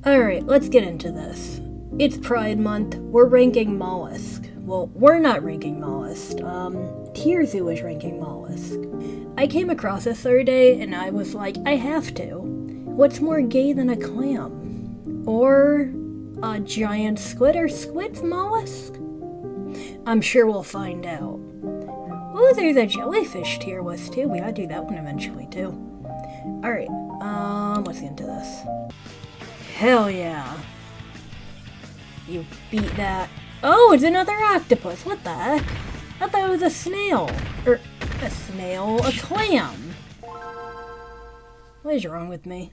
Alright, let's get into this. It's Pride Month. We're ranking Mollusk. Well, we're not ranking Mollusk. Tierzoo is ranking Mollusk. I came across this the other day, and I was like, I have to. What's more gay than a clam? Or a giant squid? Or squids mollusk? I'm sure we'll find out. Oh, there's a jellyfish tier list too. We gotta do that one eventually too. Alright, let's get into this. Hell yeah. You beat that. Oh, it's another octopus. What the heck? I thought it was a snail. Or, a snail, a clam. What is wrong with me?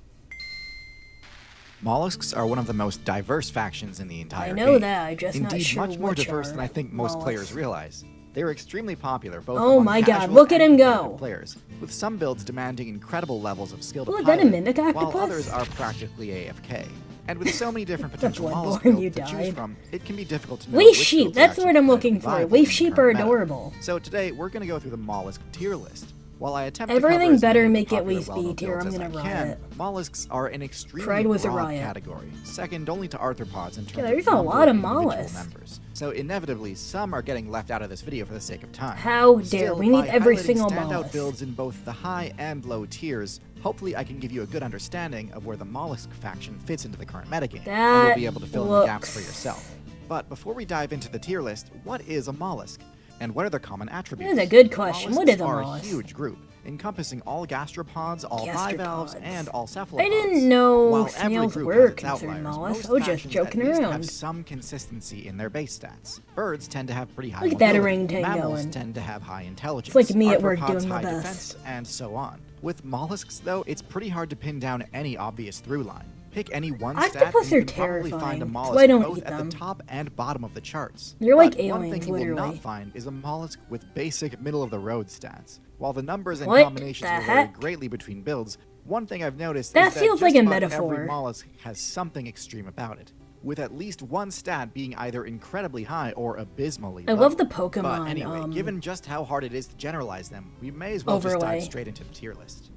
Mollusks are one of the most diverse factions in the entire game. I know that, I'm just Indeed, not sure much more which diverse than I think most players realize. They're extremely popular, both oh among my god, casual look at and him competitive go! players, with some builds demanding incredible levels of skill to Oh, is pilot, that a mimic octopus? while others are practically AFK. And with so many different potential Bloodborne, mollusk you builds to choose died. from, it can be difficult to know Leaf which sheep, builds are that's the word actually I'm looking competitively for. viable Leaf in the sheep are current meta. adorable. So today, we're going to go through the mollusk tier list. While I attempt Everything to cover as better many make it popular least B well-known tier, builds I'm as gonna I riot can, it. mollusks are an extremely Pride was a broad riot. category, second only to arthropods in terms Yeah, of there's a number lot of individual mollusks. members. So inevitably, some are getting left out of this video for the sake of time. How dare, Still, we need by every highlighting single standout mollusk. builds in both the high and low tiers, hopefully I can give you a good understanding of where the mollusk faction fits into the current metagame, and That you'll be able to fill in the gaps for looks- yourself. But before we dive into the tier list, what is a mollusk? And what are their common attributes? That is a good question. What is a Mollusks are mollusk? a huge group, encompassing all gastropods, all bivalves, Gastropods. and all cephalopods. I didn't know While every snails group were has its considered outliers, mollusks. most I was just factions joking at least around. have some consistency in their base stats. Birds tend to have pretty high Look at that mobility. orangutan Mammals going. tend to have high intelligence. It's like me at work Arthropods doing my high best. defense, and so on. With mollusks, though, it's pretty hard to pin down any obvious through line. Pick any one stat, Octopus and you are can probably find a terrifying, so mollusk I don't both eat at them. the top and bottom of the charts. They're like But one aliens, thing you will literally. not find is a mollusk with basic middle-of-the-road stats. While the numbers and What combinations the will vary heck? greatly between builds, one thing I've noticed That is that feels just like a about metaphor. every mollusk has something extreme about it, with at least one stat being either incredibly high or abysmally I low. love the Pokemon, But anyway, given just how hard it is to generalize them, we may as well just overlay. dive straight into the tier list.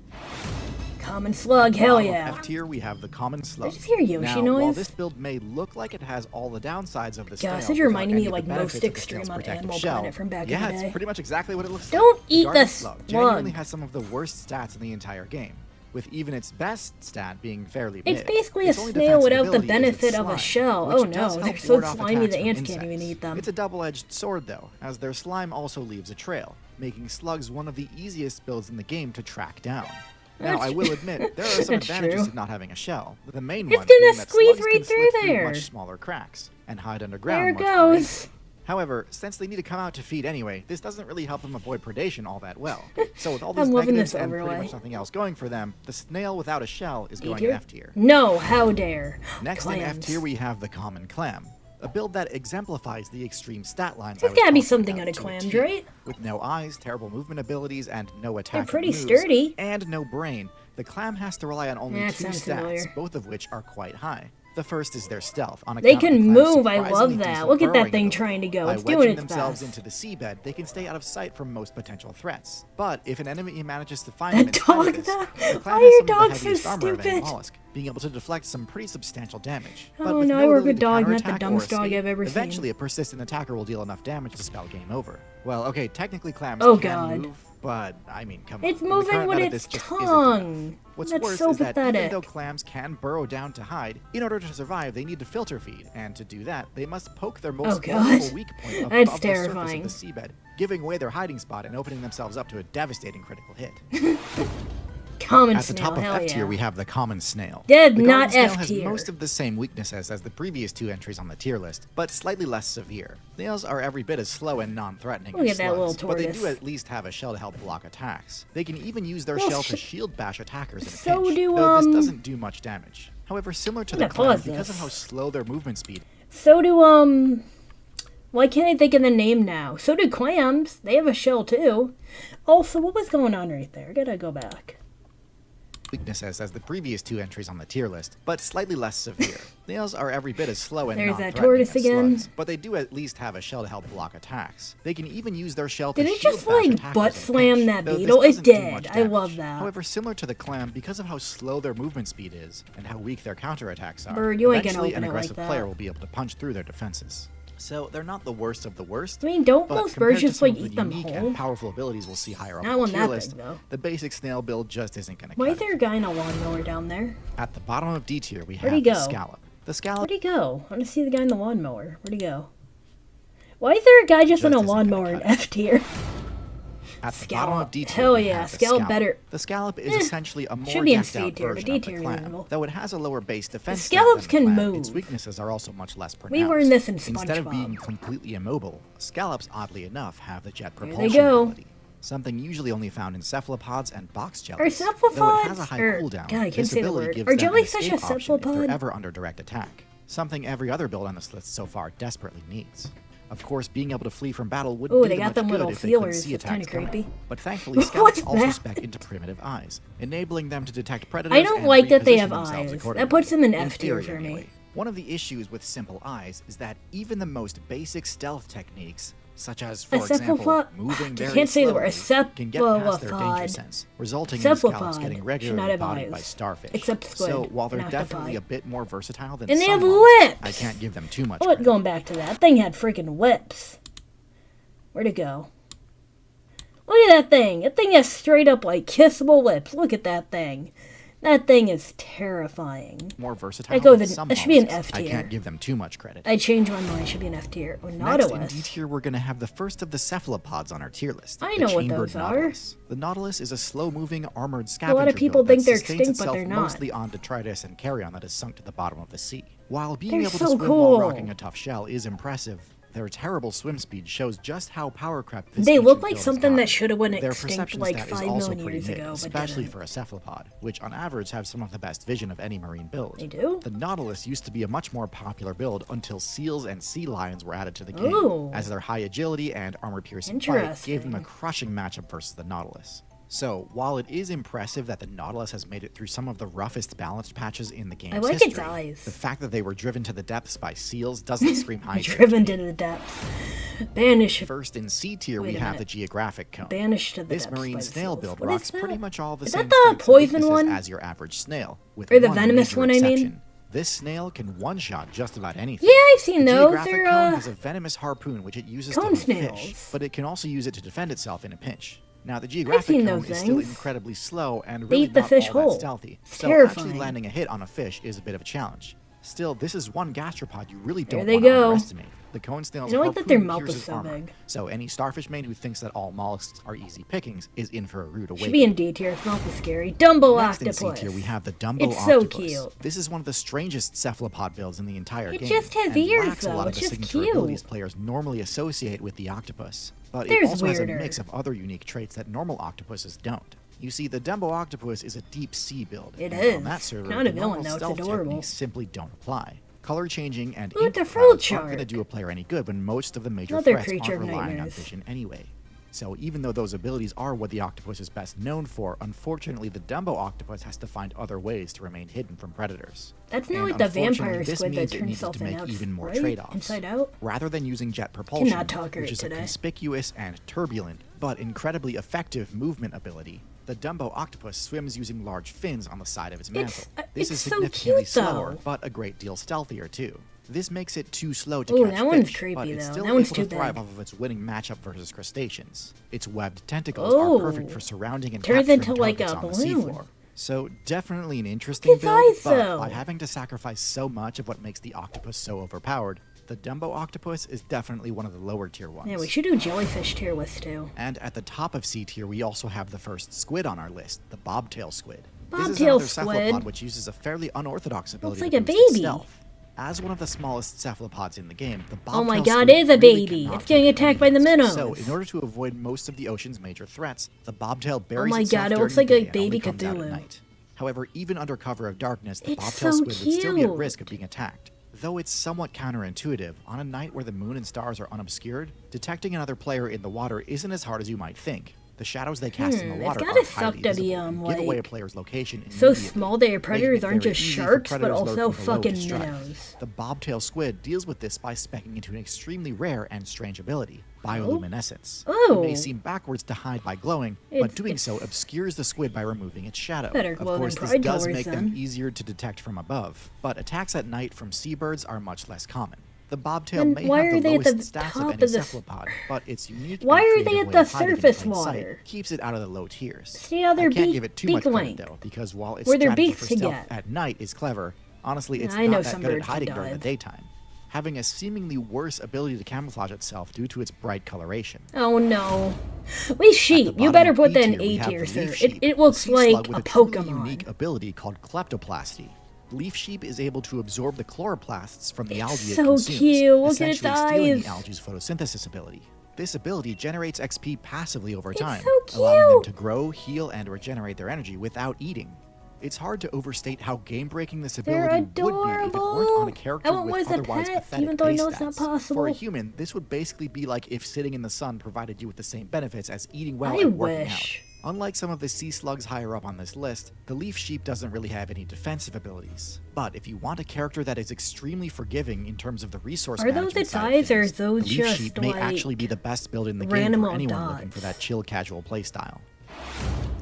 Common slug, hell Bottom of yeah. F tier, we have the common slug. I just hear Yoshi Now, while noise. this build may look like it has all the downsides of the Gosh, snail, this without reminded me any of, of like, the Most benefits of the Extreme snail's on protective Animal shell, Planet from back in yeah, the day. it's pretty much exactly what it looks Don't like. eat Garden the slug slug. genuinely has some of the worst stats in the entire game, with even its best stat being fairly It's mid. basically a Its only snail defensive without the ability is its benefit of a slime, shell. which Oh does no, help they're so ward off slimy attacks the from ants can't even insects. eat them. It's a double-edged sword though, as their slime also leaves a trail, making slugs one of the easiest builds in the game to track down. Now, That's I will admit, there are some That's advantages true. to not having a shell. The main It's one gonna being that squeeze slugs right can through slip there. much smaller cracks and hide There underground it much more goes. easily. However, since they need to come out to feed anyway, this doesn't really help them avoid predation all that well. So with all these I'm loving negatives this and pretty overlay. much nothing else going for them, the snail without a shell is going tier? in F tier. No, how dare. Next in F Clams. tier we have the common clam, a build that exemplifies the extreme stat lines. There's I was gotta be talking something about on a to clams, T. right? With no eyes, terrible movement abilities, and no attacking pretty moves, sturdy. and no brain, the clam has to rely on only That two sounds stats, familiar. both of which are quite high. The first is their stealth. On They account of can the clam's move, I love surprisingly that. decent Look at that burrowing thing ability. trying to go. By It's doing wedging its themselves best. into the seabed, they can stay out of sight from most potential threats. But if an enemy manages to find That them inside dog, of this, that- the why clam are has your some of the dogs so heaviest armor of any stupid? mollusk, being able to deflect some pretty substantial damage. Oh, But with no, I no work ability with to dogs, not the counterattack or dumbest dog escape, I've ever seen. eventually a persistent attacker will deal enough damage to spell game over. Well, okay, technically clams Oh, can God. move, but I mean, come It's on. In the moving current with meta, its this just isn't enough. tongue. What's That's worse so is that even pathetic. though clams can burrow down to hide, in order to survive, they need to filter feed, and to do that, they must poke their most God. vulnerable weak point above That's the terrifying. surface of the seabed, giving away their hiding spot and opening themselves up to a devastating critical hit. Common At the snail, top of hell F yeah. tier, we have the common snail. Dead, The not garden snail F has tier. most of the same weaknesses as the previous two entries on the tier list, but slightly less severe. Snails are every bit as slow and non-threatening Look as at that slugs, little but they tortoise. do at least have a shell to help block attacks. They can even use their Well, shell to shield bash attackers in a so pinch, do, though this doesn't do much damage. However, similar to I'm the gonna clam, pause because of this. how slow their movement speed, So do, why can't I think of the name now? So do clams. They have a shell, too. Also, what was going on right there? I gotta go back. weaknesses as the previous 2 entries on the tier list, but slightly less severe. Snails are every bit as slow and There's that non-threatening tortoise as again. slugs, but they do at least have a shell to help block attacks. They can even use their shell to Did it shield just, bash like, attackers butt in a slam pinch, that though this beetle? It doesn't do did. much I love damage. that. However, similar to the clam, because of how slow their movement speed is and how weak their counterattacks are, Bird, you ain't gonna eventually open an it like aggressive that. player will be able to punch through their defenses. So they're not the worst of the worst. I mean, don't but most compared birds to just, some like, of the eat them unique whole? and powerful abilities we'll see higher up Not on one the tier that list, big, though. the basic snail build just isn't going to Why cut is there it. a guy in a lawnmower down there? At the bottom of D tier, we Where'd have he the go? scallop. The scallop Where'd he go? I want to see the guy in the lawnmower. Where'd he go? Why is there a guy just in a Just isn't gonna lawnmower in cut it. F tier? At the Scallop. bottom of D tier, Hell we yeah, have the scallop better. The scallop is Eh, essentially a more should be in decked C out tier, but version D of the tier is clam. reasonable. Though it has a lower base defense stat scallops than the can clam, its move. weaknesses are also much less pronounced. We learned this in Instead of SpongeBob. being completely immobile, scallops, oddly enough, have the jet There they propulsion go. ability. Something usually only found in cephalopods and box jellies. Are cephalopods? Though it has a high God, cooldown, I can't this say the ability word. gives Are them an jellyfish escape a option if cephalopod? they're ever under direct attack. Something every other build on this list so far desperately needs. Of course, being able to flee from battle would Ooh, do they them got much them good little if they couldn't feelers. see It's attacks kinda creepy. coming. But thankfully, What's scallops also that? spec into primitive eyes, enabling them to detect predators. I don't and like that they have reposition themselves eyes. accordingly. That puts them in F tier theory, for me. anyway. One of the issues with simple eyes is that even the most basic stealth techniques, such as, for example, cephalopod- moving I very can't say the word. slowly, can get past their danger Cephalopod. sense, resulting in scallops Cephalopod getting should regularly not have bodied by eyes. starfish. Except squid So while they're and definitely octopi. a bit more versatile than And they some have ones, lips! I can't give them too much Oh, credit. going back to that. Thing had freaking lips. Where'd it go? Look at that thing. That thing has straight up, like, kissable lips. Look at that thing. That thing is terrifying. More versatile I go than with some it should be an mollusks. F I tier. can't give them too much credit. I changed my mind. It should be an F tier. Or Next in D Nautilus. tier, we're going to have the first of the cephalopods on our tier list. I the know what chambered those are. nautilus. The nautilus is a slow-moving armored scavenger lot of people build that think they're sustains extinct, but they're itself not. mostly on detritus and carrion that is sunk to the bottom of the sea. While being They're able to so swim cool. while rocking a tough shell is impressive, their terrible swim speed shows just how power-crept this They look ancient like build has something that gotten. should have went Their extinct perception like stat is 5 also million pretty years mid, ago, but especially didn't. for a cephalopod, which on average have some of the best vision of any marine build. They do? The Nautilus used to be a much more popular build until seals and sea lions were added to the game, Ooh. as their high agility and armor-piercing bite gave them a Interesting. crushing matchup versus the Nautilus. So, while it is impressive that the Nautilus has made it through some of the roughest balanced patches in the game's I like history, its eyes. the fact that they were driven to the depths by seals doesn't scream high tier Driven to to me. the depths. Banished. First in C tier, Wait we a have minute. the geographic cone. Banished to the This depths marine by the snail seals. build What is rocks pretty that? much all the Is same that the strengths and poison weaknesses one? as your average snail, with Or the one venomous major one, I mean? exception. This snail can one-shot just about anything. Yeah, I've seen The those. geographic They're, cone has a venomous harpoon which it uses to cone hunt fish, snails. but it can also use it to defend itself in a pinch. Now, the seen geographic cone those is still things. incredibly slow and They really eat the not fish all whole. that stealthy, It's so terrifying. actually landing a hit on a fish is a bit of a challenge. Still, this is one gastropod you really There don't they want to go. underestimate. The cone snail's I don't like that their harpoon mouth pierces is so armor, big. so any starfish main who thinks that all mollusks are easy pickings is in for a rude awakening. Should be in D tier. It's not the scary. Dumbo Next in octopus. C tier, we have the Dumbo It's so octopus. cute. This is one of the strangest cephalopod builds in the entire It game. just has and ears, lacks a lot though. of the It's just signature abilities cute. players normally associate with the octopus. But There's it also has a weirder. mix of other unique traits that normal octopuses don't. You see, the Dumbo octopus is a deep sea build. It and is. On that server, Not a the normal villain, though. It's stealth adorable. techniques simply don't apply. Color changing and Ooh, ink it's a fruit clouds aren't going to shark. do a player any good when most of the major Another threats creature aren't of relying on nightmares. vision anyway. So even though those abilities are what the octopus is best known for, unfortunately the Dumbo octopus has to find other ways to remain hidden from predators. That's not And like the unfortunately, vampire this squid that means it turns needed itself to make in even more right? trade-offs. Inside out? Rather than using jet propulsion, Cannot talk which right is today. a conspicuous and turbulent, but incredibly effective movement ability, the Dumbo octopus swims using large fins on the side of its mantle. This it's is so significantly cute, slower, though. but a great deal stealthier too. This makes it too slow to Ooh, catch that one's fish, creepy, but it's though. still That one's able too to thrive big. off of its winning matchup versus crustaceans. Its webbed tentacles Oh. are perfect for surrounding and Turns capturing into, like, targets a on the balloon. seafloor. So definitely an interesting Its build, eyes, but though. by having to sacrifice so much of what makes the octopus so overpowered, the Dumbo octopus is definitely one of the lower tier ones. Yeah, we should do jellyfish tier list too. And at the top of C tier, we also have the first squid on our list, the bobtail squid. This is Bobtail another squid. cephalopod which uses a fairly unorthodox ability like to a boost its baby. stealth. As one of the smallest cephalopods in the game, the bobtail Oh my squid god, it is a really baby. cannot It's getting take attacked by the any hits. minnows. So, in order to avoid most of the ocean's major threats, the bobtail buries Oh my itself god, it during looks the like a day and only baby comes out at Cthulhu. night. However, even under cover of darkness, the It's bobtail so squid would still be at cute. risk of being attacked. Though it's somewhat counterintuitive, on a night where the moon and stars are unobscured, detecting another player in the water isn't as hard as you might think. The shadows they cast in the water gotta are suck highly to visible be, and give away a like, player's location so immediately, small their predators making it aren't very just easy for sharks, but predators also lurking below fucking to strike. minnows. The bobtail squid deals with this by speccing into an extremely rare and strange ability, bioluminescence. Oh. It may seem backwards to hide by glowing, but doing so obscures the squid by removing its shadow. Better Of glow than course, this pride does colors, make them then. easier to detect from above, but attacks at night from seabirds are much less common. The bobtail Then may why have are the they at the lowest stats top of of any the cephalopod, but its unique Why and are creative they at way the of hiding in surface plain sight water? keeps it out of the low tiers. See how their I can't beak- give it too beak much credit length. though, because while its Where their strategy beaks for to stealth get. at night is clever, honestly it's I know not that some good at birds can hiding during the dive. daytime, having a seemingly worse ability to camouflage itself due to its bright coloration. Oh no. We sheep, you Bottom better of put B that in tier, we A have tier, the sir. leaf sheep, It looks a sea slug like with a truly Pokemon. unique ability called kleptoplasty. Leaf sheep is able to absorb the chloroplasts from the algae it so consumes, cute. Look at its essentially stealing eyes. the algae's photosynthesis ability. This ability generates XP passively over time, so allowing them cute. to grow, heal, and regenerate their energy without eating. It's hard to overstate how game-breaking this They're ability would be if it weren't on adorable. a character I want with one as a otherwise pet, pathetic even though I base know it's not stats. For a possible. human, this would basically be like if sitting in the sun provided you with the same benefits as eating well I and working wish. out. Unlike some of the sea slugs higher up on this list, the leaf sheep doesn't really have any defensive abilities. But if you want a character that is extremely forgiving in terms of the resource Are management those its side of eyes, or things, is those the leaf just, sheep may like, actually be the best build in the game random for anyone dots? looking for that chill casual playstyle.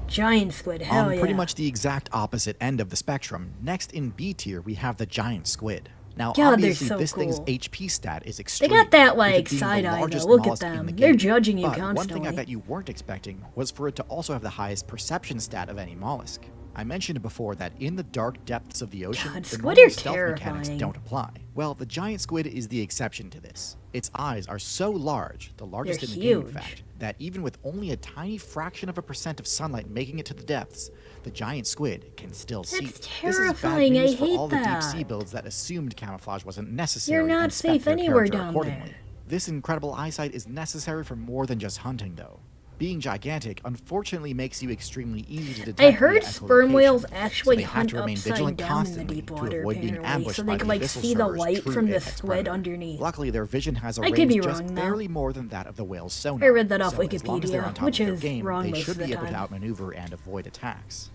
Giant squid, hell On yeah. pretty much the exact opposite end of the spectrum, next in B tier we have the giant squid. Now, God, they're obviously, so this thing's cool. HP stat is They extreme. got that, with it like, being the side eye, though. largest Look at mollusk in them. the They're game. judging you But one thing constantly. I bet you weren't expecting was for it to also have the highest perception stat of any mollusk. I mentioned before that in the dark depths of the ocean, God, the squid normal are stealth mechanics terrifying. don't apply. Well, the giant squid is the exception to this. Its eyes are so large, the largest They're in the game in huge. fact, that even with only a tiny fraction of a percent of sunlight making it to the depths, the giant squid can still see. That's This is bad terrifying. I news for hate all the deep that. sea builds that assumed camouflage wasn't necessary You're not and spec safe their anywhere character down accordingly. there. This incredible eyesight is necessary for more than just hunting, though. Being gigantic unfortunately makes you extremely easy to detect. I heard via sperm echolocation, whales so actually they have hunt to remain upside vigilant down in the constantly deep to water, avoid being apparently, ambushed so by they can, the like, abyssal see the server's light true from the apex squid predator. underneath. Luckily, their vision has a I could range be just wrong, though. barely more than that of the whale's sonar. I read that off so as long as they're Wikipedia, on top which of their is game, wrong they most should of the be able to time. outmaneuver and avoid attacks.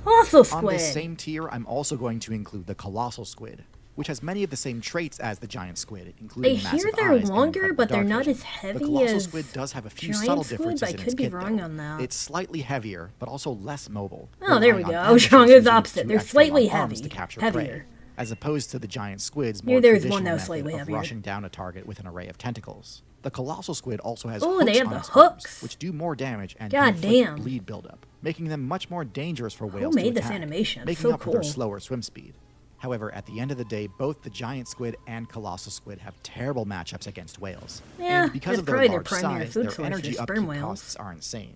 Colossal On squid. this same tier, I'm also going to include the colossal squid, which has many of the same traits as the giant squid, including I hear massive they're eyes and longer, incredible but they're dark not vision. as heavy The colossal as squid does have a few giant subtle squid, differences but I in its could be kit, wrong though. on that. It's slightly heavier, but also less mobile. Oh, there we relying on go. ambushes Wrong is using opposite. two They're extra slightly long arms heavy. to capture Heavier. prey, as opposed to the giant squid's Knew more there was traditional one that was method slightly of heavier. rushing down a target with an array of tentacles. The colossal squid also has Ooh, hooks they have on the its arms, hooks. which do more damage and God can inflict damn. bleed buildup, making them much more dangerous for whales made to this attack, animation? It's making so up for their cool. slower swim speed. However, at the end of the day, both the giant squid and colossal squid have terrible matchups against whales. Yeah, And because that's of their probably their large primary size, food their source energy is upkeep sperm whales. costs are insane.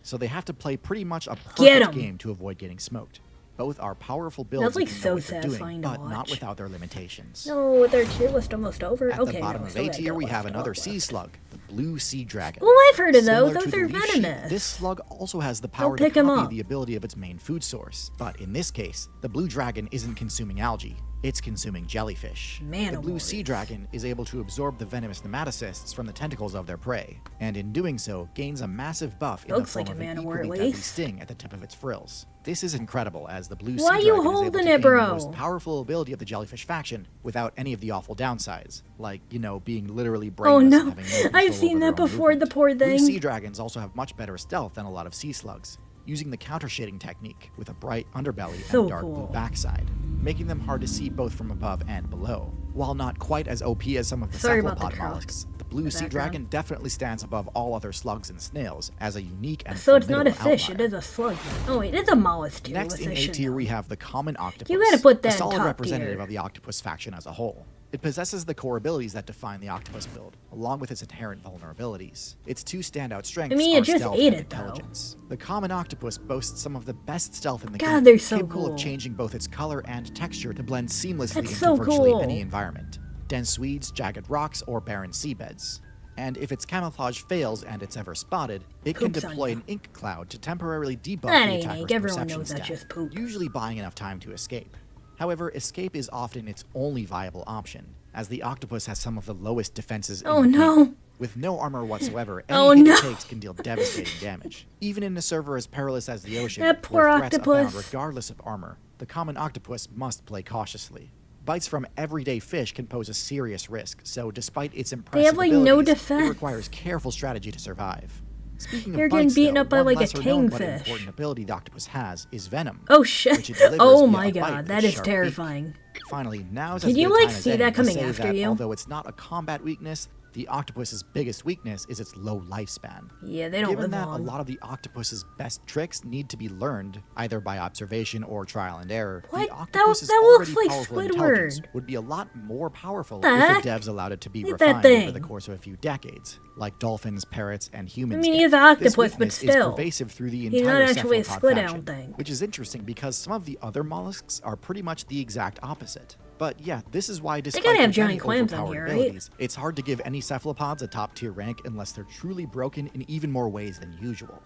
So they have to play pretty much a Get perfect 'em. game to avoid getting smoked. Both are powerful builds like, if you so know what they're satisfying doing, to but not watch. without their limitations. No, their tier list almost over. At Okay, the bottom no, of still A got tier, good we left, have good another left. sea slug, the blue sea dragon. Oh, I've heard of Similar those. to Those are the leaf sheep, venomous. this slug also has the power to pick 'em copy up. the ability of its main food source. But in this case, the blue dragon isn't consuming algae, it's consuming jellyfish. Man the blue awards. sea dragon is able to absorb the venomous nematocysts from the tentacles of their prey, and in doing so, gains a massive buff in the Looks form like a of an man award, equally at deadly least. sting at the tip of its frills. This is incredible, as the blue Why sea you dragon is able holding to it, gain the bro? most powerful ability of the jellyfish faction without any of the awful downsides, like, being literally brainless Oh and no, having no control I've over seen their that own before, the movement. poor Blue sea thing. dragons also have much better stealth than a lot of sea slugs, using the counter-shading technique with a bright underbelly So and dark blue cool. backside, making them hard to see both from above and below. While not quite as OP as some of the Sorry about the cephalopod truck. mollusks, the blue sea background. dragon definitely stands above all other slugs and snails as a unique and So it's not a formidable fish, outlier. it is a slug. Oh wait, it's a mollusk tier. Next with in A this shit tier, now. we have the common octopus. You gotta put that a in solid top representative tier. of the octopus faction as a whole. It possesses the core abilities that define the octopus build, along with its inherent vulnerabilities. Its two standout strengths I mean, you are just stealth ate and it, though. intelligence. The common octopus boasts some of the best stealth in the God, game, they're so capable cool. of changing both its color and texture to blend seamlessly That's into so virtually cool. any environment. Dense weeds, jagged rocks, or barren seabeds. And if its camouflage fails and it's ever spotted, it can Poops on deploy you. an ink cloud to temporarily debuff That the ain't attacker's ink. Everyone perception knows that's stat, just poop. usually buying enough time to escape. However, escape is often its only viable option, as the octopus has some of the lowest defenses Oh in the no. game. With no armor whatsoever, Oh, any hit no. it takes can deal devastating damage. Even in a server as perilous as the ocean, That poor where threats abound octopus. regardless of armor, the common octopus must play cautiously. Bites from everyday fish can pose a serious risk, so despite its impressive have, like, no abilities, defense. it requires careful strategy to survive. Speaking You're of getting bites, beaten though, up by, one like, a lesser-known but kingfish. important ability the octopus has is venom. Oh shit. which it delivers Oh via my a bite god, with that its is sharp beak. terrifying. Finally, now is Can as you, good a like, time as see any that to coming say after that you? although it's not a combat weakness, the octopus's biggest weakness is its low lifespan. Yeah, they don't Given live that long. a lot of the octopus's best tricks need to be learned, either by observation or trial and error, What? the octopus's That looks already like powerful intelligence Squidward. would be a lot more powerful The if heck? the devs allowed it to be Look at that refined over thing. the course of a few decades, like dolphins, parrots, and humans. mean, get. he is an This octopus, but weakness is still. pervasive through the He's entire not actually a cephalopod squid, I faction, don't think. which is interesting because some of the other mollusks are pretty much the exact opposite. But yeah, this is why despite gotta have their many giant clams on overpowered here, right? abilities, it's hard to give any cephalopods a top-tier rank unless they're truly broken in even more ways than usual.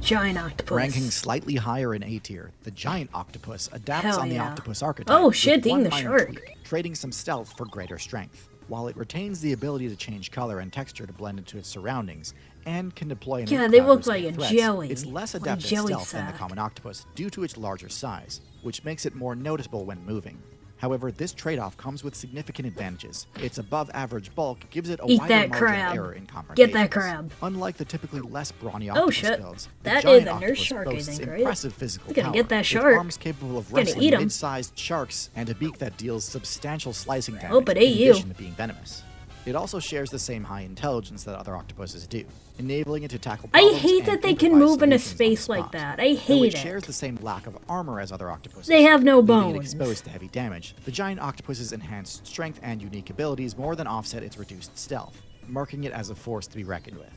Giant octopus. Ranking slightly higher in A tier, the giant octopus adapts Hell on the yeah. octopus archetype. Oh with shit, one eating the minor shark. tweak, trading some stealth for greater strength. While it retains the ability to change color and texture to blend into its surroundings, and can deploy an Yeah, ink they cloud look to escape like a threats, jelly, it's less like a adept at jelly stealth than the sack. common octopus due to its larger size, which makes it more noticeable when moving. However, this trade-off comes with significant advantages. Its above-average bulk gives it a Eat wider that margin crab. of error in Get confrontations. that crab. Unlike the typically less brawny Oh, octopus shit. builds, the That giant is a nurse octopus shark, I boasts think, right? impressive physical He's gonna power, get that with shark. arms capable of He's gonna wrestling eat 'em. mid-sized sharks and a beak that deals substantial slicing damage Hope it in ate you. addition to being venomous. It also shares the same high intelligence that other octopuses do, enabling it to tackle I problems hate and that they can improvise move in a solutions on the space like spot. that. I Though hate it shares it. the same lack of armor as other octopuses. They have no leaving it bones. exposed to heavy damage. The giant octopus's enhanced strength and unique abilities more than offset its reduced stealth, marking it as a force to be reckoned with.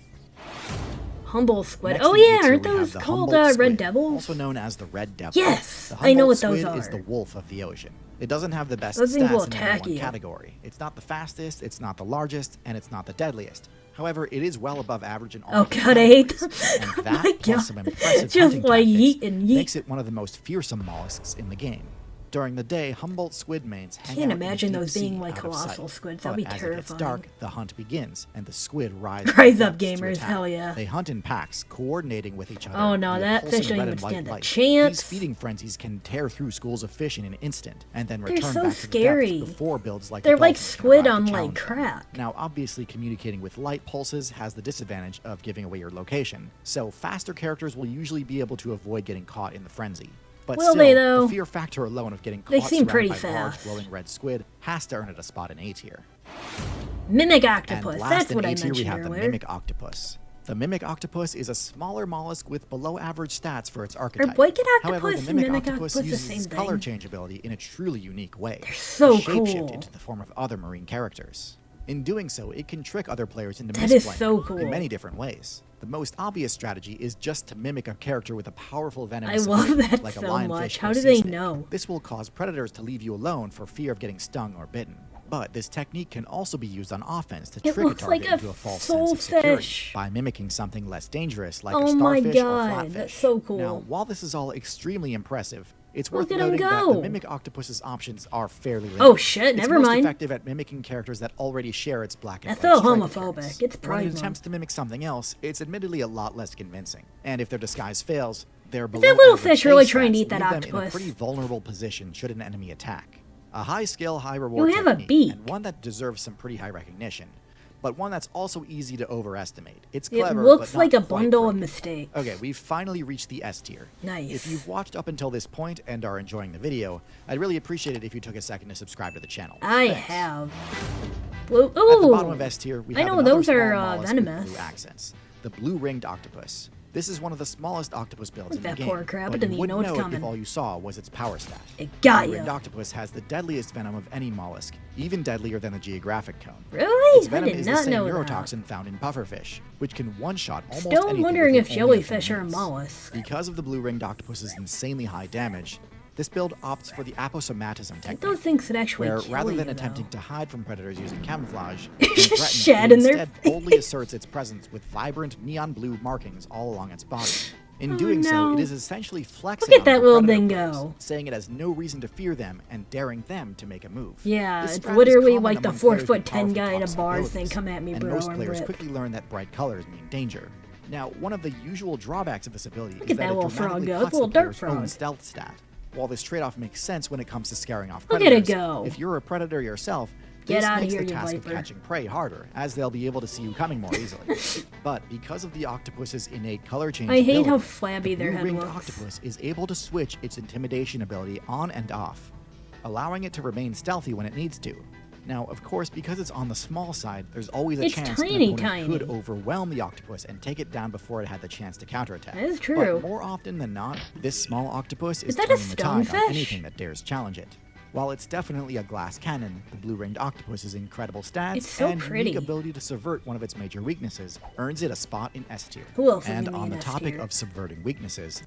Humble squid. Next Oh in A yeah, tier, aren't we have those the called Humboldt Red squid, Devils? also known as the Red Devil. Yes, The I know what Humboldt those squid is are. the wolf of the ocean. It doesn't have the best Those things will stats in any attack one you. category. It's not the fastest, it's not the largest, and it's not the deadliest. However, it is well above average in all Oh other god, I hate categories, them. and that, My plus god. some impressive Just hunting like tactics, yeet and yeet. makes it one of the most fearsome mollusks in the game. During the day, Humboldt squid mains hang Can't out in the imagine deep those being, sea like, out of colossal sight. squids. That'd But be as it gets terrifying. dark, the hunt begins, and the squid rise Rise from up, depths to gamers, attack. hell yeah. They hunt in packs, coordinating with each other. Oh, no, via that pulsing fish don't red even and white stand a light. chance. These feeding frenzies can tear through schools of fish in an instant, and then They're return so back scary. to the depths before builds like the They're like dolphins can squid arrive on, to like, challenge them. crack. Now, obviously, communicating with light pulses has the disadvantage of giving away your location, so faster characters will usually be able to avoid getting caught in the frenzy. But Will still, they, though? the fear factor alone of getting They caught seem pretty surrounded by large fast. glowing red squid has to earn it a spot in A tier. Mimic And octopus. last That's in what A I tier we mentioned have the earlier. mimic octopus. The mimic octopus is a smaller mollusk with below average stats for its archetype. blanket However, octopus the and mimic mimic octopus octopus the uses same its color thing? change ability in a truly unique way. so to shapeshift cool. into the form of other marine characters. In doing so, it can trick other players into That is misplaying so cool. in many different ways. The most obvious strategy is just to mimic a character with a powerful I venomous love ability, that like a so lionfish much. or How do sea they snake. know? This will cause predators to leave you alone for fear of getting stung or bitten. But this technique can also be used on offense to It trick a looks like target a into a false sense of security soulfish. by mimicking something less dangerous like a Oh my starfish or God, flatfish. that's so cool. Now, while this is all extremely impressive, it's worth Look at 'em noting that go. the mimic octopus's options are fairly limited. Oh, shit, It's never most mind. effective at mimicking characters that already share its black and That's white so stripe homophobic. appearance. It's When Pride it Month. attempts to mimic something else, it's admittedly a lot less convincing. And if their disguise fails, their that little fish really trying to stats eat that leave them in octopus? a pretty vulnerable position should an enemy attack. A high skill, high reward You have a technique, beak. and one that deserves some pretty high recognition, but one that's also easy to overestimate. It's It clever, looks but like not a quite bundle of broken. mistakes. Okay, we've finally reached the S tier. Nice. If you've watched up until this point and are enjoying the video, I'd really appreciate it if you took a second to subscribe to the channel. I Thanks. have. Blue. Ooh. At the bottom of S tier, we I have know another those are, small mollusk with venomous. blue accents, the blue-ringed octopus. This is one of the smallest octopus builds Look in the that game, poor crab, but didn't you even know wouldn't it's know it coming. if all you saw was its power stat. It got The blue-ringed ya. octopus has the deadliest venom of any mollusk, even deadlier than the geographic cone. Really? Its I venom did is the not same know that. neurotoxin found in pufferfish, which can one-shot almost Still anything wondering within if only a few jellyfish are a minutes. mollusk. Because of the blue-ringed octopus's insanely high damage, this build opts for the aposomatism I think technique, those things could actually where kill rather than you, attempting though. to hide from predators using camouflage, when threatened, Shat it in their instead boldly asserts its presence with vibrant neon blue markings all along its body. In Oh, doing so, no. it is essentially flexing Look at on that other little predator thing players, go. saying it has no reason to fear them and daring them to make a move. Yeah, This it's strat is literally common like the among players with 4'10" powerful guy in a toxic bar abilities, saying, "Come at me, and bro," most and players rip. quickly learn that bright colors mean danger. Now, one of the usual drawbacks of this ability Look is at that it little frog dramatically go. cuts It's a little the dirt player's own frog. stealth stat. While this trade-off makes sense when it comes to scaring off Look predators, at it go. if you're a predator yourself, Get this outta makes here, the you task viper. of catching prey harder, as they'll be able to see you coming more easily. But because of the octopus's innate color change I hate how ability, flabby the their head blue-ringed looks. octopus is able to switch its intimidation ability on and off, allowing it to remain stealthy when it needs to. Now, of course, because it's on the small side, there's always a It's chance tiny, an opponent could tiny. overwhelm the octopus and take it down before it had the chance to counterattack. That is true. But more often than not, this small octopus is that a turning the tide on stonefish? anything that dares challenge it. While it's definitely a glass cannon, the blue-ringed octopus's incredible stats It's so and pretty. unique ability to subvert one of its major weaknesses earns it a spot in S tier. Who else is And gonna be on in the S topic tier? of subverting weaknesses,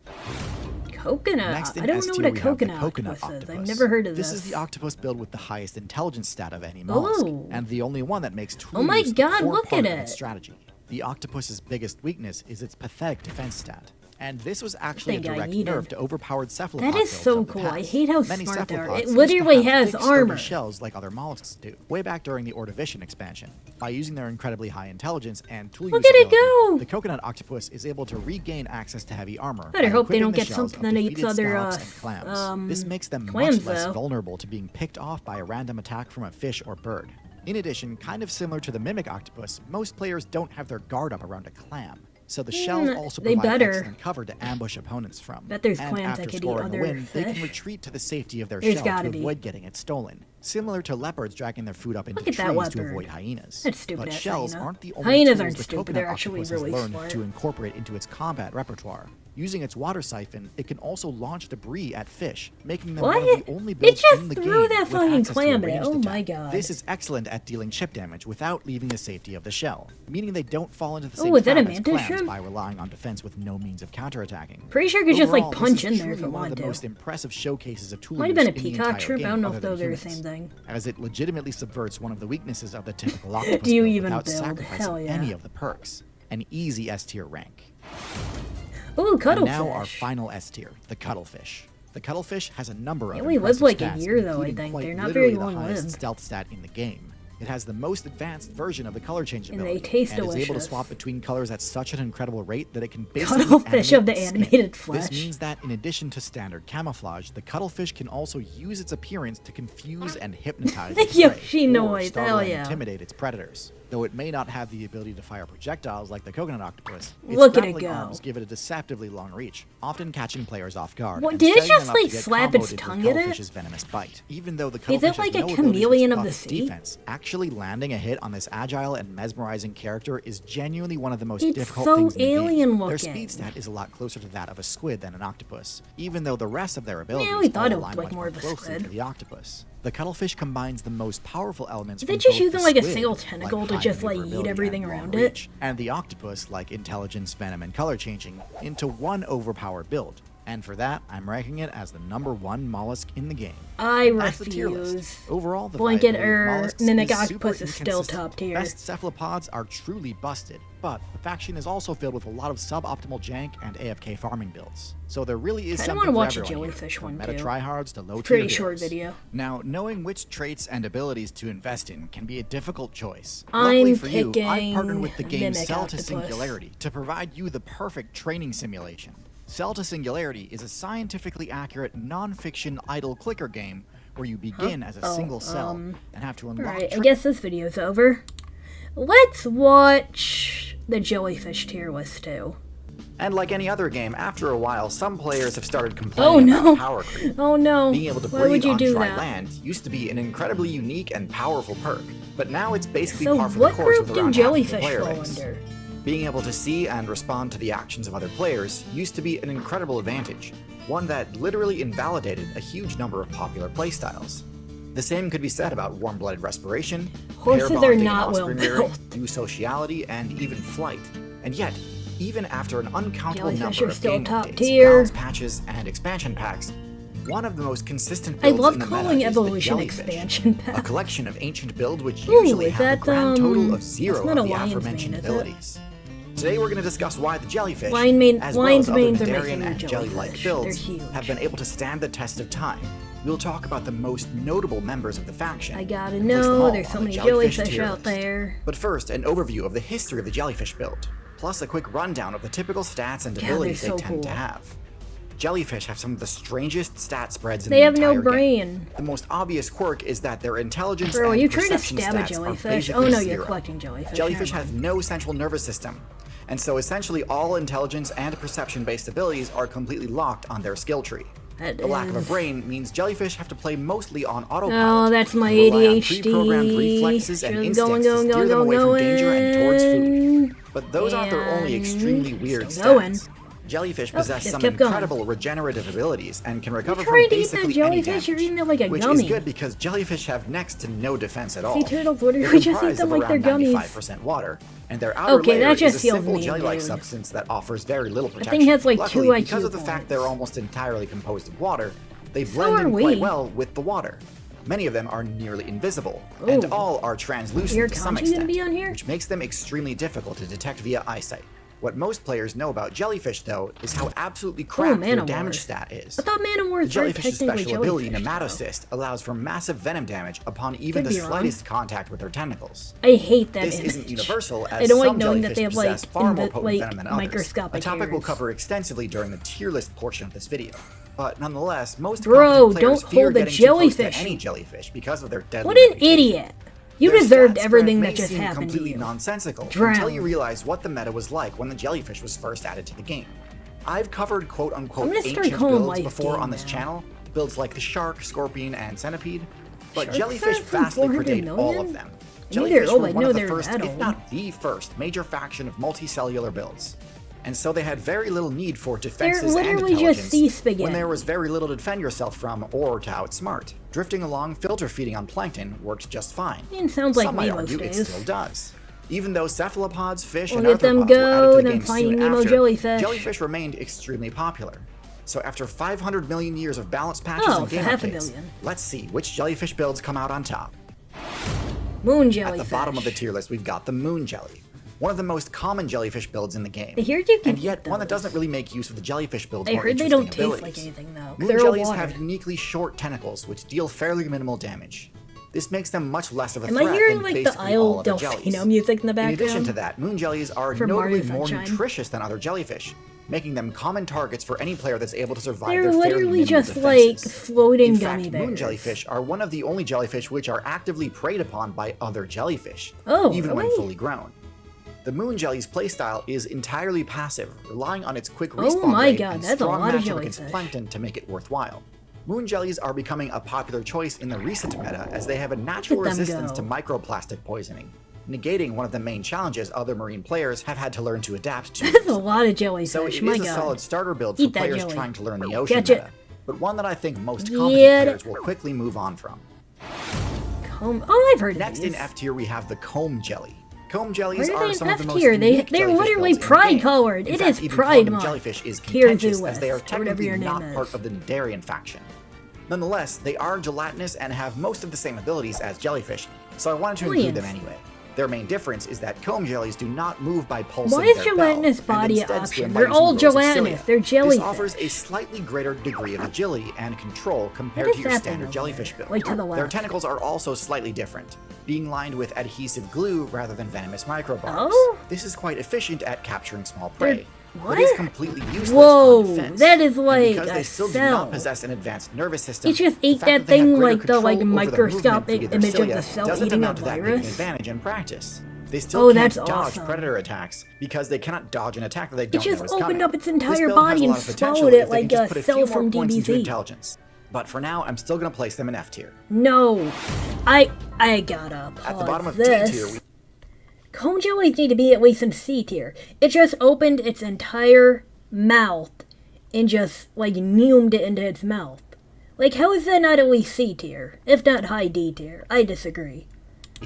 Coconut. next in I don't S know tier what a we have the coconut coconut octopus is. octopus. I've never heard of This this. is the octopus build with the highest intelligence stat of any mollusk, Oh. and the only one that makes true Oh my use of God, the core look part at of its it. strategy. The octopus's biggest weakness is its pathetic defense stat. And this was actually a think I direct needed. nerf to overpowered cephalopod That is builds so of the cool. I past. hate how Many smart they are. cephalopods It used to literally have has thick, sturdy armor. shells like other mollusks do, way back during the Ordovician expansion. By using their incredibly high intelligence and tool Look at it usability, go! the coconut octopus is able to regain access to heavy armor. Better by hope they equipping don't the get shells something of that eats defeated other, scallops and clams. This makes them clams, much less though. vulnerable to being picked off by a random attack from a fish or bird. In addition, kind of similar to the mimic octopus, most players don't have their guard up around a clam. So the shells also they provide better. excellent cover to ambush opponents from. Bet there's And clams that after could eat scoring a other win, they can fish. retreat to the safety of their There's shell gotta to be. avoid getting it stolen. Similar to leopards dragging their food up into Look at that trees wet to bird. avoid hyenas. That's stupid But ass shells hyena. aren't the only Hyenas tools aren't the stupid, coconut they're actually octopus really has learned smart. to incorporate into its combat repertoire. Using its water siphon, it can also launch debris at fish, making them one What? of the only It builds just in the game threw that with fucking access to a clam at it. ranged Oh my attack. God. This is excellent at dealing chip damage without leaving the safety of the shell, meaning they don't fall into the Oh, same is that a trap as mantis clams shrimp? by relying on defense with no means of counterattacking. Pretty sure you could just like Overall, punch this in is there if truly you one of wanted the to. most impressive showcases of tool Might have use been a in the peacock entire shrimp. game I don't know other if than those are the humans, same thing. as it legitimately subverts one of the weaknesses of the typical octopus Do you build even without build? sacrificing Hell yeah. any of the perks. An easy S tier rank. Ooh, And cuttlefish. now our final S tier, the cuttlefish. The cuttlefish has a number They of only live impressive like a stats, year, though, I including think. quite They're not literally very the highest long-lived. stealth stat in the game. It has the most advanced version of the color change And ability, they taste and is able to delicious. swap between colors at such an incredible rate that it can basically Cuttlefish of the animate its skin. animated flesh. This means that in addition to standard camouflage, the cuttlefish can also use its appearance to confuse and hypnotize its prey, Yoshi or noise, startle hell and yeah. intimidate its predators. Though it may not have the ability to fire projectiles like the coconut octopus, its Look at it grappling go. arms give it a deceptively long reach, often catching players off guard. What, and did it setting just, them up to like, get slap comboed its into the tongue at it? cuttlefish venomous bite. Even though the Is it cuttlefish like has a no ability to chameleon of buff the its sea? defense, actually landing a hit on this agile and mesmerizing character is genuinely one of the most It's difficult so things in the game. alien Their looking. speed stat is a lot closer to that of a squid than an octopus, even though the rest of their abilities we thought all it align looked like much more of a closely squid. to the octopus. The cuttlefish combines the most powerful elements Is from it just both using, the like, a squid, single tentacle to high just, like, eat maneuverability everything and long around it? reach, and the octopus, like intelligence, venom, and color changing, into one overpowered build. And for that, I'm ranking it as the #1 mollusk in the game. I That's the tier list. refuse. Overall, the Blanket viability of mollusks mimic is octopus super is still inconsistent. top tier. Best cephalopods are truly busted, but the faction is also filled with a lot of suboptimal jank and AFK farming builds. So there really is Kinda something wanna for watch a everyone here, jellyfish from one, meta too. tryhards to low tier Pretty short heroes. video. Now, knowing which traits and abilities to invest in can be a difficult choice. I'm Luckily for you, I've picking partnered with the game mimic Cell to octopus. Singularity to provide you the perfect training simulation. Cell to Singularity is a scientifically accurate, non-fiction idle clicker game where you begin as a single cell and have to unlock Alright, I guess this video's over. Let's watch the jellyfish tier list too. And like any other game, after a while, some players have started complaining Oh no! about power creep. Oh no! Being able to Why would breathe you on do dry that? land used to be an incredibly unique and powerful perk, but now it's basically So par for what the course group with do around half of the jellyfish player fall base. under? Being able to see and respond to the actions of other players used to be an incredible advantage, one that literally invalidated a huge number of popular playstyles. The same could be said about warm-blooded respiration, Horses pair are bonding and not well offspring rearing, built. new sociality, and even flight. And yet, even after an uncountable Jellyfish number are of still game top updates, tier. balance patches, and expansion packs, one of the most consistent I builds love in the calling meta is the evolution Jellyfish, expansion a pack. collection of ancient builds which Ooh, usually is have a that, grand total of that's 0 not of a the lion's aforementioned mane, is it? abilities. Today we're going to discuss why the jellyfish, Lion's as well as other manes are my Nedarian favorite and jelly-like jellyfish. builds, They're huge. have been able to stand the test of time. We'll talk about the most notable members of the faction. I gotta and place them know, all there's so on the many jellyfish jellyfish tier out list. there. But first, an overview of the history of the jellyfish build, plus a quick rundown of the typical stats and abilities they're they so tend to cool. have. Jellyfish have some of the strangest stat spreads in They the have entire no brain. game. The most obvious quirk is that their intelligence Bro, are and you trying to perception stab a stats are jellyfish? Oh basically no, you're zero. collecting jellyfish. Jellyfish Never have mind. no central nervous system, and so essentially all intelligence and perception-based abilities are completely locked on their skill tree. The lack of a brain means jellyfish have to play mostly on autopilot. Oh, that's my and rely on ADHD. pre-programmed reflexes and Just instincts to steer them away from danger and towards food. But those aren't their only extremely weird Still going. stats. Jellyfish possess just some kept going. incredible regenerative abilities and can recover trying from to eat that basically any jellyfish, damage, you're eating it like a which gummy. is good because jellyfish have next to no defense at all. Sea turtles, what are They're we just eat comprised them of like they're around gummies? 95% water, and their outer Okay, layer that just is a feels simple mean, jelly-like dude. substance that offers very little protection. thing has, like, Luckily, 2 IQ because of the fact points. they're almost entirely composed of water, they So blend are in we. quite well with the water. Many of them are nearly invisible, and Ooh. all are translucent Your to some kanji gonna extent, be on here? which makes them extremely difficult to detect via eyesight. What most players know about jellyfish, though, is how absolutely crap their Manowar. damage stat is. I thought The Manowars were jellyfish's technically special ability, jellyfish, though. Nematocyst, allows for massive venom damage upon even Could the be wrong. slightest contact with their tentacles. I hate that This image. isn't universal, as I don't like some knowing that jellyfish they have, possess like, far more potent venom than others, microscopic a topic we'll hairs. cover extensively during the tier list portion of this video. But nonetheless, most Bro, competent players don't fear hold the getting too close to jellyfish. any jellyfish because of their deadly What an reputation. idiot! You Their deserved stat everything spread that may just seem happened to completely you. nonsensical Drown. until you realize what the meta was like when the jellyfish was first added to the game. I've covered quote-unquote I'm gonna start ancient calling builds life before game on this now. channel, builds like the shark, scorpion, and centipede, but Sharks jellyfish are from vastly 400 predate all million? of them. I knew they're Jellyfish old, were I one know of the they're first, that if old. not the first, major faction of multicellular builds. And so they had very little need for They're defenses and literally intelligence just sea spaghetti. when there was very little to defend yourself from or to outsmart. Drifting along, filter feeding on plankton worked just fine. It sounds like Some me might most argue it days. still does. Even though cephalopods, fish, We'll and let them arthropods were added go, to the then game finding soon Nemo after, jellyfish. jellyfish remained extremely popular. So after 500 million years of balanced patches Oh, and so game half a updates, billion. let's see which jellyfish builds come out on top. Moon At jellyfish. the bottom of the tier list, we've got the moon jelly, one of the most common jellyfish builds in the game. I heard you can and yet eat one that those. doesn't really make use of the jellyfish build's I more heard they interesting don't abilities. taste like anything, though. 'cause Moon they're all jellies water. have uniquely short tentacles, which deal fairly minimal damage. This makes them much less of a Am threat I hearing than like the basically all Isle other Delfino jellies. music in the In background? addition to that, moon jellies are From notably Mario more Sunshine. nutritious than other jellyfish, making them common targets for any player that's able to survive They're their fairly literally minimal just like defenses. floating In gummy fact, bears. moon jellyfish are one of the only jellyfish which are actively preyed upon by other jellyfish, Oh, even when really? fully grown. The moon jelly's playstyle is entirely passive, relying on its quick Oh respawn my rate god, and that's a strong lot of matchup against jellyfish. plankton to make it worthwhile. Moon jellies are becoming a popular choice in the recent meta as they have a natural them resistance go. to microplastic poisoning, negating one of the main challenges other marine players have had to learn to adapt to. That's a lot of jellyfish, So it my is a god. solid starter build for Eat that players jelly. trying to learn the ocean Gotcha. meta, but one that I think most competent Get players it. will quickly move on from. Oh, I've heard Next of in these. F tier we have the comb jelly. Comb jellies Why are are they some in of the F most tier? unique They're jellyfish literally builds in the pride game. colored. In It fact, is even Pride calling them Month. jellyfish is Tier contentious Zoo as they are list, or whatever technically your name not is. part of the Nedarian faction. Nonetheless, they are gelatinous and have most of the same abilities as jellyfish, so I wanted to include them Brilliant. anyway. Their main difference is that comb jellies do not move by pulsing Why is their gelatinous bell, and body an instead option? swim by They're using all rows of gelatinous. cilia. They're This jellyfish. offers a slightly greater degree of agility and control compared What to is your that thing standard over jellyfish there? build. Like to the Their left. tentacles are also slightly different, being lined with adhesive glue rather than venomous microbarbs. Oh? This is quite efficient at capturing small prey, What? but is completely useless Whoa, on defense. that is And like because a they still do cell. not possess an advanced nervous system. It just the ate fact that they have thing greater like the like control over their movement microscopic via their image of cilia the cell doesn't eating a amount to that big an virus. advantage in practice. They still Oh, can't that's dodge awesome. predator attacks because they cannot dodge an attack that they It don't know just is opened coming. up its This entire build body has a and lot of potential swallowed if it they can like just a put a cell few from more points into DBZ. intelligence. But for now, I'm still going to place them in F tier. No, I gotta pause At the bottom of this. T tier, we Comb jellies need to be at least in C tier. It just opened its entire mouth and just like neumed it into its mouth. Like, how is that not at least C tier, if not high D tier? I disagree.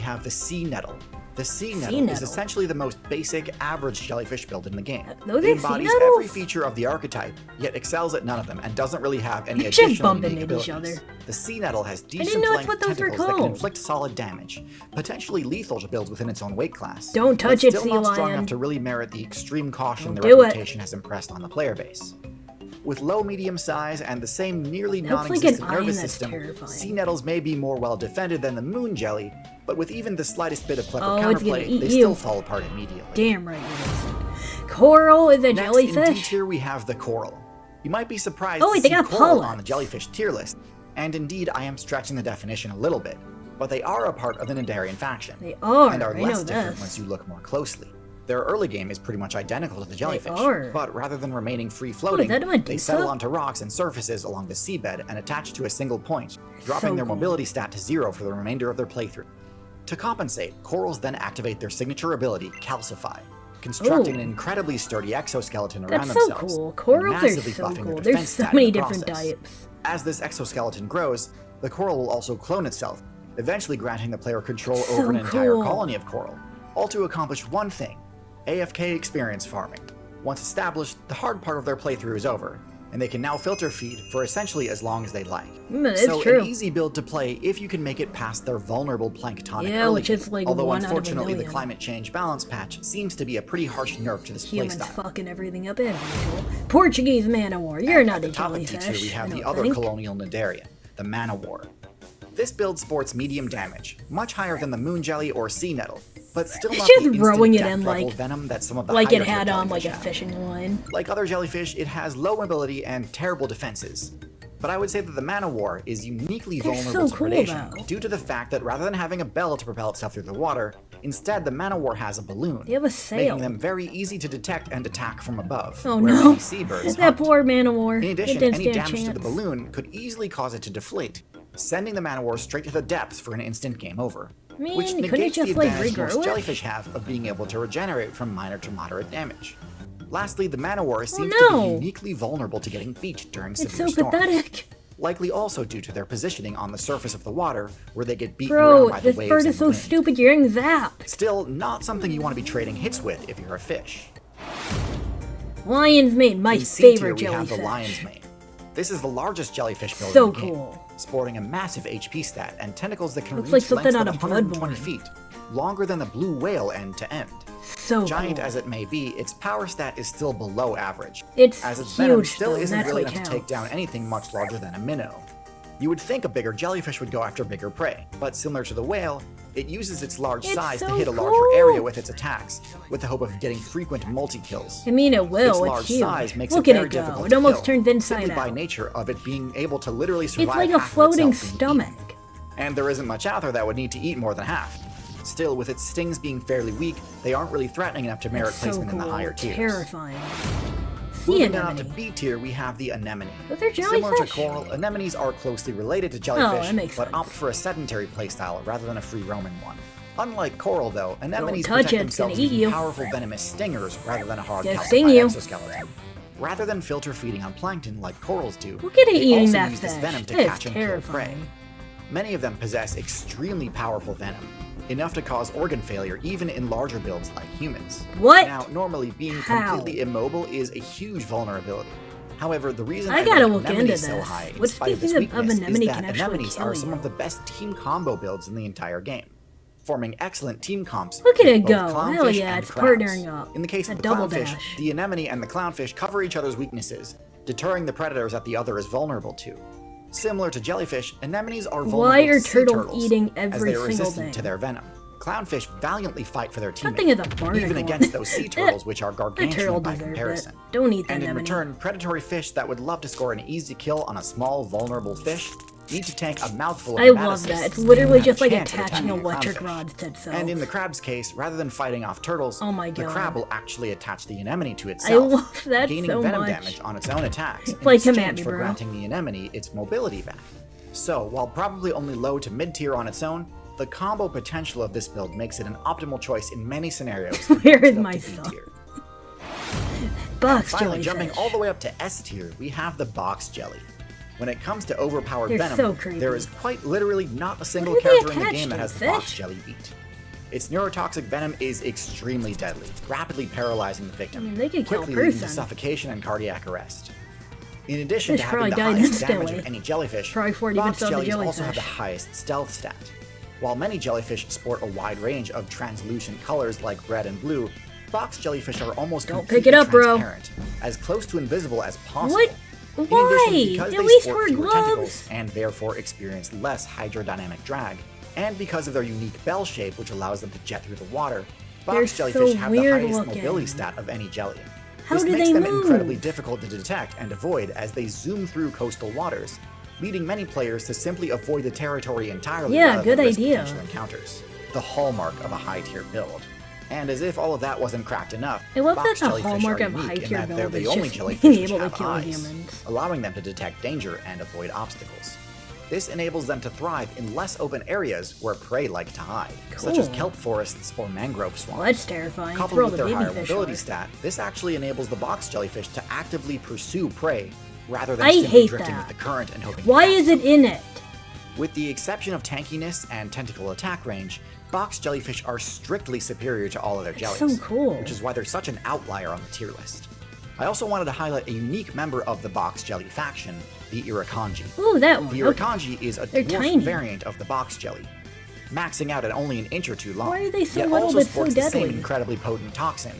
have the sea nettle. The sea nettle Sea is nettle. essentially the most basic, average jellyfish build in the game. Those It are sea embodies nettles? every feature of the archetype, yet excels at none of them and doesn't really have any They're just additional bumping unique into each abilities. other. The sea nettle has didn't decent know that's length what those were tentacles that can called. inflict solid damage, potentially lethal to builds within its own weight class. Don't but touch it, still sea not strong lion. enough to really merit the extreme caution Don't the do it. reputation has impressed on the player base. With low-medium size and the same nearly That's like an non-existent iron nervous that's system, terrifying. sea nettles may be more well defended than the moon jelly, but with even the slightest bit of clever Oh, it's gonna counterplay, eat they you. still fall apart immediately. Damn right it is. Coral is a Next, in D jellyfish? tier, we have the coral. You might be surprised Oh, to wait, they see got coral polyps. on the jellyfish tier list, and indeed, I am stretching the definition a little bit, but they are a part of the Nidarian faction, They are, and are I less know different this. once you look more closely. Their early game is pretty much identical to the jellyfish, are. but rather than remaining free-floating, that a Medusa? they settle onto rocks and surfaces along the seabed and attach to a single point, dropping So their cool. mobility stat to 0 for the remainder of their playthrough. To compensate, corals then activate their signature ability, Calcify, constructing Ooh. an incredibly sturdy exoskeleton around That's so themselves, cool. and Corals are massively so buffing their cool. There's defense so stat in many the different process. types. As this exoskeleton grows, the coral will also clone itself, eventually granting the player control over an entire cool. colony of coral, all to accomplish one thing: AFK experience farming. Once established, the hard part of their playthrough is over, and they can now filter feed for essentially as long as they'd like. It's So true. an easy build to play if you can make it past their vulnerable planktonic Yeah, early which is game, like although 1 out of a unfortunately the million. climate change balance patch seems to be a pretty harsh nerf to this Humans playstyle. fucking everything up as usual. Portuguese man of war. You're not At a the top of D tier, jellyfish. we have I the don't other think. colonial Nidarian, the Mana War. This build sports medium damage, much higher than the moon jelly or sea nettle, but still It's not just the instant rowing it death in level like- venom that some of the Like higher it tier had on like jellyfish a have. fishing line. Like other jellyfish, it has low mobility and terrible defenses. But I would say that the Mana War is uniquely They're vulnerable so to cool, predation though. due to the fact that rather than having a bell to propel itself through the water, instead the Mana War has a balloon, They have a sail. making them very easy to detect and attack from above, Oh where no. many seabirds That hunt. poor man of war. In It addition, didn't any stand a damage to the chance. balloon could easily cause it to deflate, sending the Mana War straight to the depths for an instant game over, Man, which couldn't it negates the just, like, advantage regrow most it? jellyfish have of being able to regenerate from minor to moderate damage. Lastly, the Mana War seems to no. be uniquely vulnerable to getting beached during It's severe so storms, pathetic. likely also due to their positioning on the surface of the water, where they get beaten Bro, around by the this waves bird and is the so wind. stupid, you're getting zapped. Still, not something you want to be trading hits with if you're a fish. Lion's mane, my In C tier, favorite we have jellyfish. the lion's mane. This is the largest jellyfish build So in the game, cool. sporting a massive HP stat and tentacles that can Looks reach like something lengths out of of 120 Bloodborne. feet, longer than the blue whale end to end. So Giant cool. as it may be, its power stat is still below average, It's as its venom huge, still though, isn't that's really what enough to take counts. down anything much larger than a minnow. You would think a bigger jellyfish would go after bigger prey, but similar to the whale, it uses its large It's size to so hit a larger cool. area with its attacks, with the hope of getting frequent multi-kills. I mean, it Its will. large It's huge. size makes Look it at very it go. difficult It to almost kill, turns inside simply by out. nature of it being able to literally survive It's like a half of floating itself being eaten. stomach. And there isn't much out there that would need to eat more than half. Still, with its stings being fairly weak, they aren't really threatening enough to merit So placement cool. in the higher tiers. Terrifying. Sea Moving down to anemone. B tier, we have the anemone. Those are Similar to jellyfish. coral, anemones are closely related to jellyfish, that makes but sense. opt for a sedentary playstyle rather than a free-roaming one. Unlike coral, though, anemones touch protect it, it's gonna themselves eat using you. powerful venomous stingers rather than a hard Gonna calcified sting you. exoskeleton. Rather than filter feeding on plankton like corals do, Look at it they eating also that use this fish. venom to That is catch and kill prey. terrifying. Many of them possess extremely powerful venom, enough to cause organ failure even in larger builds like humans. What? Now, normally being How? completely immobile is a huge vulnerability. However, the reason I I gotta rank look anemones into so this. high in What spite of this species of weakness anemone is that can actually anemones kill are some you? of the best team combo builds in the entire game, forming excellent team comps. Look at with it both go. Hell clownfish yeah, and it's crabs. partnering up. In the case A of the double clownfish, dash. the anemone and the clownfish cover each other's weaknesses, deterring the predators that the other is vulnerable to. Similar to jellyfish, anemones are vulnerable Why are to sea turtles eating as every they are single resistant thing? to their venom. Clownfish valiantly fight for their That thing is a teammates, barnacle. even against those sea turtles, which are That turtle gargantuan by deserves comparison. it. Don't eat the And in anemone. return, predatory fish that would love to score an easy kill on a small, vulnerable fish need to tank a mouthful of I love nematocysts that. It's literally to have a just like chance at attaching attacking a electric clownfish. rods to itself. And in the crab's case, rather than fighting off turtles, Oh my the God. crab will actually attach the anemone to I itself, love that gaining so venom much. damage on its own attacks in Like, come at exchange me, for bro. granting the anemone its mobility back. So, while probably only low to mid-tier on its own, the combo potential of this build makes it an optimal choice in many scenarios. and Where bumps is it up my to B stuff? tier. Box Finally, jellyfish. jumping all the way up to S tier, we have the box jelly. When it comes to overpowered They're venom, so creepy. there is quite literally not a single What are they character in the attached game that to, has the box fish? jelly beat. Its neurotoxic venom is extremely deadly, rapidly paralyzing the victim, I mean, they could kill a quickly leading to person. suffocation and cardiac arrest. In addition Fish to having the probably died highest damage instantly. of any jellyfish, Probably 40% box of the jellies also have the jellyfish. highest stealth stat. While many jellyfish sport a wide range of translucent colors like red and blue, box jellyfish are almost Don't completely pick it up, bro. transparent, as close to invisible as possible. What? In Why? addition, because At they least sport wear fewer gloves. tentacles and therefore experience less hydrodynamic drag, and because of their unique bell shape which allows them to jet through the water, They're box jellyfish so have the weird highest looking. mobility stat of any jelly. How This do makes they them move? incredibly difficult to detect and avoid as they zoom through coastal waters, leading many players to simply avoid the territory entirely Yeah, rather good than risk idea. potential encounters. The hallmark of a high-tier build. And as if all of that wasn't cracked enough, I love box that the jellyfish hallmark are of a unique in high-tier that they're build the is only just jellyfish being which able to have kill eyes, humans. allowing them to detect danger and avoid obstacles. This enables them to thrive in less open areas where prey like to hide, such as Cool. kelp forests or mangrove swamps. Well, that's terrifying. Coupled Throw with the their baby higher fish mobility away. stat, this actually enables the box jellyfish to actively pursue prey rather than I simply hate drifting that. with the current and hoping. Why to is catch it in it? With the exception of tankiness and tentacle attack range, box jellyfish are strictly superior to all other jellies, so cool. which is why they're such an outlier on the tier list. I also wanted to highlight a unique member of the box jelly faction, the Irukandji. Ooh, that one. The Okay. Irukandji is a They're dwarf tiny. variant of the box jelly, maxing out at only an inch or two long. Why are they so yet little also but so sports the same deadly? incredibly potent toxin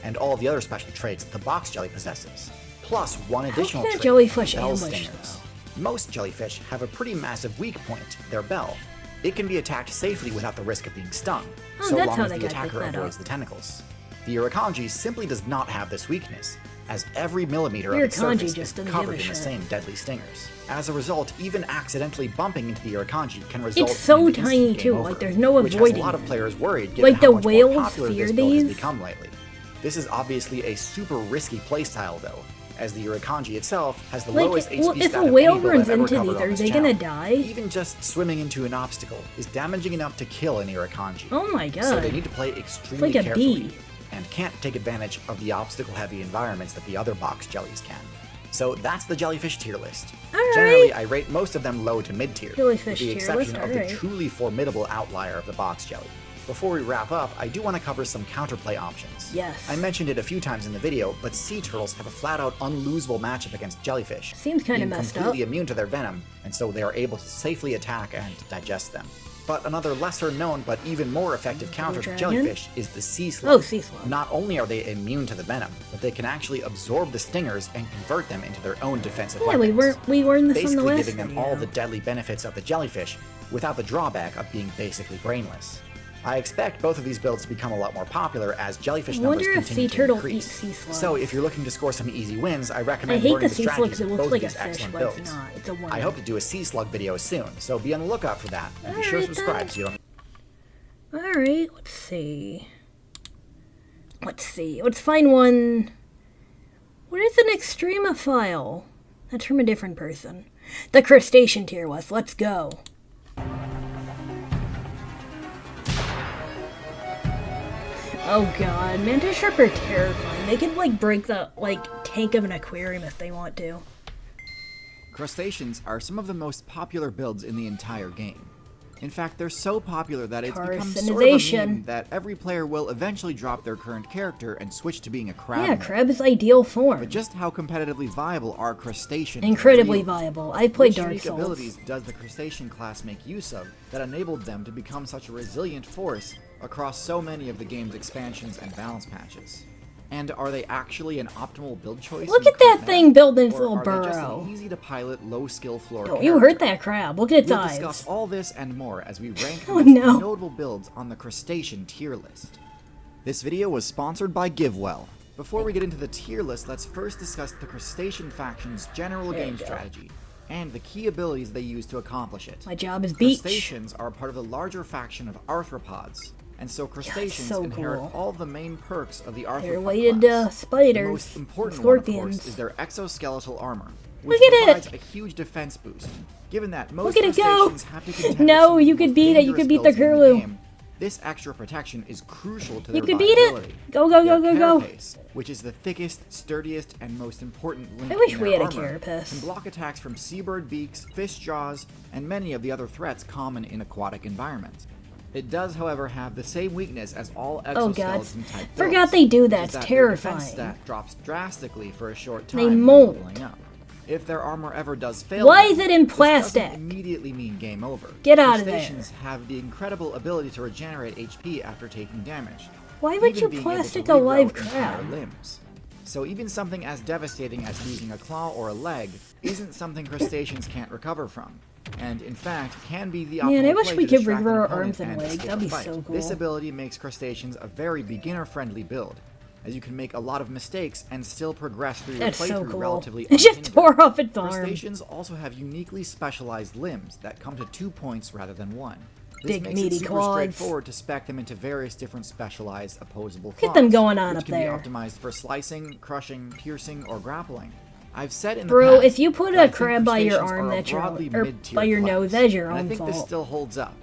and all the other special traits that the box jelly possesses. Plus one additional can a trait, jellyfish bell ambush, stingers. Most jellyfish have a pretty massive weak point, their bell. It can be attacked safely without the risk of being stung, Oh, so that's long how as they the gotta pick attacker that avoids up. the tentacles. The Irukandji simply does not have this weakness, as every millimeter of its Irukandji surface just is doesn't covered give a in the shit. same deadly stingers. As a result, even accidentally bumping into the Irukandji can result It's so in an tiny, instant too, game like, over, there's no which has avoiding a lot of it. players worried given Like, how the much more whales popular fear this build has these? become lately. This is obviously a super risky playstyle though, as the Irukandji itself has the Like, lowest HP well, stat if a of whale any build runs I've ever into covered these, on are this they gonna channel. die? Even just swimming into an obstacle is damaging enough to kill an Irukandji. Oh my god. So they need to play extremely like a carefully bee. and can't take advantage of the obstacle-heavy environments that the other box jellies can. So that's the jellyfish tier list. Alright. Generally, I rate most of them low to mid-tier, Jellyfish with the tier exception list, of the alright. truly formidable outlier of the box jelly. Before we wrap up, I do want to cover some counterplay options. Yes. I mentioned it a few times in the video, but sea turtles have a flat-out unlosable matchup against jellyfish. Seems kinda being messed completely up. immune to their venom, and so they are able to safely attack and digest them. But another lesser known but even more effective counter to dragon? jellyfish is the sea slug. Oh, sea slug. Not only are they immune to the venom, but they can actually absorb the stingers and convert them into their own defensive Yeah, weapons. we learned this on the Basically last giving them video. all the deadly benefits of the jellyfish without the drawback of being basically brainless. I expect both of these builds to become a lot more popular as jellyfish I numbers wonder if continue sea to turtles increase. eat sea slugs. So if you're looking to score some easy wins, I I recommend hate learning the the sea slug strategies because it of looks both like of a these fish, excellent but builds. it's not. It's a worm. I hope to do a sea slug video soon, so be on the lookout for that, and be sure to Alright, subscribe then. so you don't Alright, let's see. Let's find one. What is an extremophile? That's from a different person. The crustacean tier list. Let's go. Oh god, mantis shark are terrifying. They could like break the tank of an aquarium if they want to. Crustaceans are some of the most popular builds in the entire game. In fact, they're so popular that it's become sort of a Carcinization. meme that every player will eventually drop their current character and switch to being a crab. Yeah, now. crab's ideal form. But just how competitively viable are crustaceans? Incredibly really? viable. I played Which Dark unique Souls. abilities does the crustacean class make use of that enabled them to become such a resilient force across so many of the game's expansions and balance patches? And are they actually an optimal build choice? Look in at the that current thing meta? building its Or little are they just burrow. an easy-to-pilot, low-skill floor Oh, you hurt character? that crab. Look at its We'll eyes. discuss all this and more as we rank the Oh, most no. notable builds on the crustacean tier list. This video was sponsored by GiveWell. Before we get into the tier list, let's first discuss the crustacean faction's general There you game go. strategy and the key abilities they use to accomplish it. My job is beach. Crustaceans are part of the larger faction of arthropods, and so crustaceans so inherit cool. all the main perks of the arthropod They're related class. to spiders, The most important scorpions. one, of course, is their exoskeletal armor, which Look at it! provides a huge defense boost. Given that most Look at it go! crustaceans have to contend with No, some of you the could most beat it. You dangerous could beat the builds in curlew. game, this extra protection is crucial to You their could beat it! viability. Go, go, go, Their go, go! carapace, which is the thickest, sturdiest, and most important link I wish in we their had a armor, carapace. can block attacks from seabird beaks, fish jaws, and many of the other threats common in aquatic environments. It does, however, have the same weakness as all Oh god, exoskeleton-type builds. forgot they do that. which It's is that their defense terrifying. stat drops drastically for a short time They when molt. leveling up. If their armor ever does fail Why them, is it in this plastic? doesn't immediately mean game over. Get out of there. Crustaceans have the incredible ability to regenerate HP after taking damage. Why would even you being able to plastic a regrow live entire crab? limbs. So even something as devastating as losing a claw or a leg isn't something crustaceans can't recover from, and in fact can be the optimal Man, I wish play we to could distract regrow an our opponent arms and and legs. escape That'd a be fight. so This cool. ability makes crustaceans a very beginner-friendly build, as you can make a lot of mistakes and still progress through your That's so playthrough cool. relatively It just unhindered. tore off its arm. Crustaceans also have uniquely specialized limbs that come to 2 points rather than 1. This Big, makes meaty it super claws. straightforward to spec them into various different specialized opposable claws. Get them going on which up can there. be optimized for slicing, crushing, piercing, or grappling. I've said in the Bro, past if you put that I a think crab by your crustaceans arm, are a that's your own, broadly or mid-tier by your class, nose, that's your and own I think fault. this still holds up.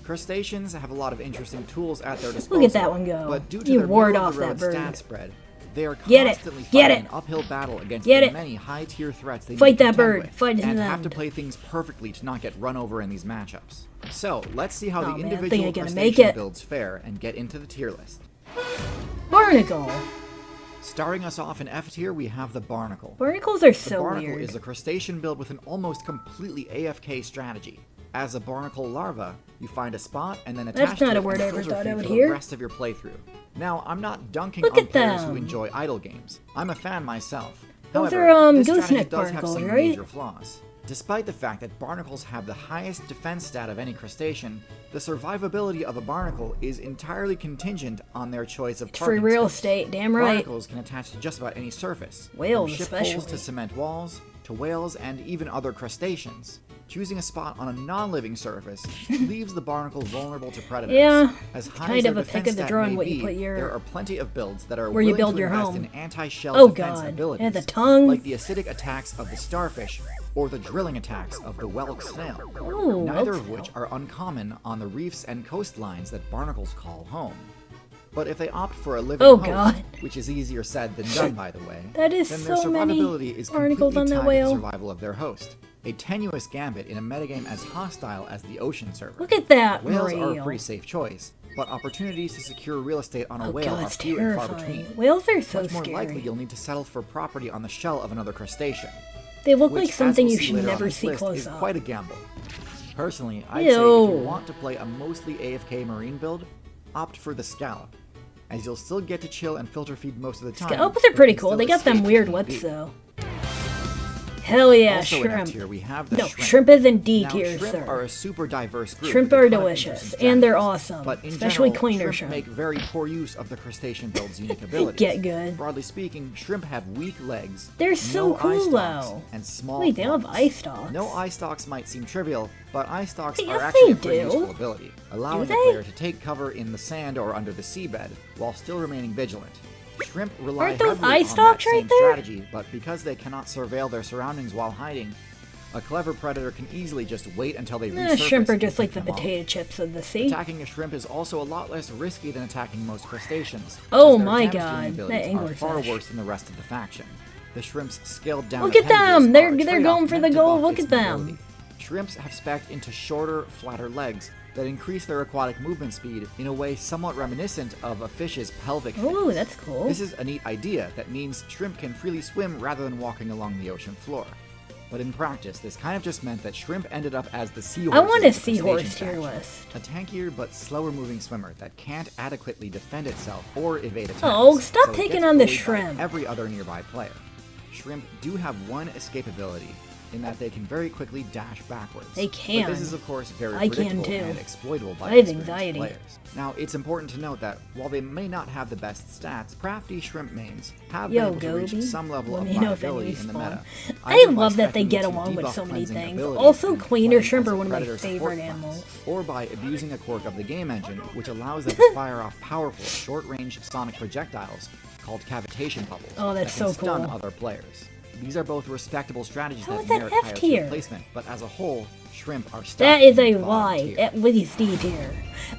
Crustaceans have a lot of interesting tools at their disposal. Look at that one go. But due to You their ward off middle-of-the-road that bird. stat spread, they are Get it. constantly Get fighting it. an uphill battle against Get the it. many high-tier threats they Fight need to that contend bird. with, Fight it to and the have to end. play things perfectly to not get run over in these matchups. So, let's see how Oh, the man, I think individual I'm gonna make crustacean it. builds fare and get into the tier list. Barnacle. Starting us off in F tier, we have the Barnacle. Barnacles are The so barnacle weird. is a crustacean build with an almost completely AFK strategy. As a barnacle larva, you find a spot and then attach That's not to a it word and I ever filter thought I feed would for hear. the rest of your playthrough. Now, I'm not dunking Look on at players them. who enjoy idle games. I'm a fan myself. Those However, are, this gooseneck strategy does have barnacles, some right? major flaws. Despite the fact that barnacles have the highest defense stat of any crustacean, the survivability of a barnacle is entirely contingent on their choice of Free parking real space. estate, damn right. Barnacles can attach to just about any surface, Whales from ship holes to especially. cement walls, to whales and even other crustaceans. Choosing a spot on a non-living surface leaves the barnacle vulnerable to predators. Yeah, As it's high kind as their of a pick defense of the stat drawing may what you be, put your- there are plenty of builds that are where you willing build to your invest home. in anti-shell Oh defense god, abilities, yeah, the tongue. like the acidic attacks of the starfish or the drilling attacks of the whelk snail. Ooh, Neither that's of which are uncommon on the reefs and coastlines that barnacles call home. But if they opt for a living Oh, host, God. which is easier said than done, by the way, That is then their so many survivability is barnacles completely on that tied to whale. the survival of their host. A tenuous gambit in a metagame as hostile as the ocean server. Look at that Whales are a rail. pretty safe choice, but opportunities to secure real estate on a Oh whale god, are it's few and far terrifying. between. Whales are so Much more likely scary. you'll need to settle for property on the shell of another crustacean, They look which, like as something we'll you see should later on never this see list, close is up. quite a gamble. Personally, I'd say if you Ew. want to play a mostly AFK marine build, opt for the scallop, as you'll still get to chill and filter feed most of the time. Scallops are but pretty can cool. still They got them escape weird if need lips be. though. Hell yeah, Also in F shrimp. tier, we have the No, shrimp. shrimp is in D Now, tier, shrimp sir. are a super diverse group. Shrimp with a are ton of delicious, interesting and they're strategies. awesome, But in especially general, cleaner shrimp shrimp. make very poor use of the crustacean build's unique abilities. Get good. Broadly speaking, shrimp have weak legs. They're so no eye cool, stalks, though. and small Wait, they have lungs. eye stalks. No eye stalks might seem trivial, but eye stalks Yes, are actually a they pretty do. useful ability, allowing Do the they? player to take cover in the sand or under the seabed while still remaining vigilant. Shrimp rely Aren't those heavily eye on stalks that right same there? strategy, but because they cannot surveil their surroundings while hiding, a clever predator can easily just wait until they resurface. Shrimp are and just pick like the them off. potato chips of the sea. Attacking a shrimp is also a lot less risky than attacking most crustaceans. Oh as their my damage-dealing God, abilities that are far anglerfish. worse than the rest of the faction. The shrimp's scaled down Look at appendages them! They're- are a they're trade-off going for meant the to goal. buff Look its at them. mobility. Shrimps have spec'd into shorter, flatter legs that increase their aquatic movement speed in a way somewhat reminiscent of a fish's pelvic fin. Ooh, that's cool. This is a neat idea that means shrimp can freely swim rather than walking along the ocean floor. But in practice, this kind of just meant that shrimp ended up as the seahorse. I want a seahorse tier list. A tankier but slower moving swimmer that can't adequately defend itself or evade attacks. Oh, stop so it picking gets on the bullied by shrimp. every other nearby player. Shrimp do have one escape ability, in that they can very quickly dash backwards. They can. But this is of course very I can predictable too. and exploitable by I have experienced anxiety. players. Now, it's important to note that while they may not have the best stats, crafty shrimp mains have Yo, been able to Gobi. reach some level Let of me know if viability enemies in the spawn. meta. I either by love that they speccing get into along with debuff so many cleansing things. abilities Also, and cleaner playing shrimp as are a one of my predator support favorite class, animals. or by abusing a quirk of the game engine, which allows them to fire off powerful, short-range sonic projectiles called cavitation bubbles Oh, that's that can so stun cool. other players. These are both respectable strategies How that is that merit F higher tier? tier placement, but as a whole, Shrimp are stuck That is in a the bottom Y, tier. at least D tier.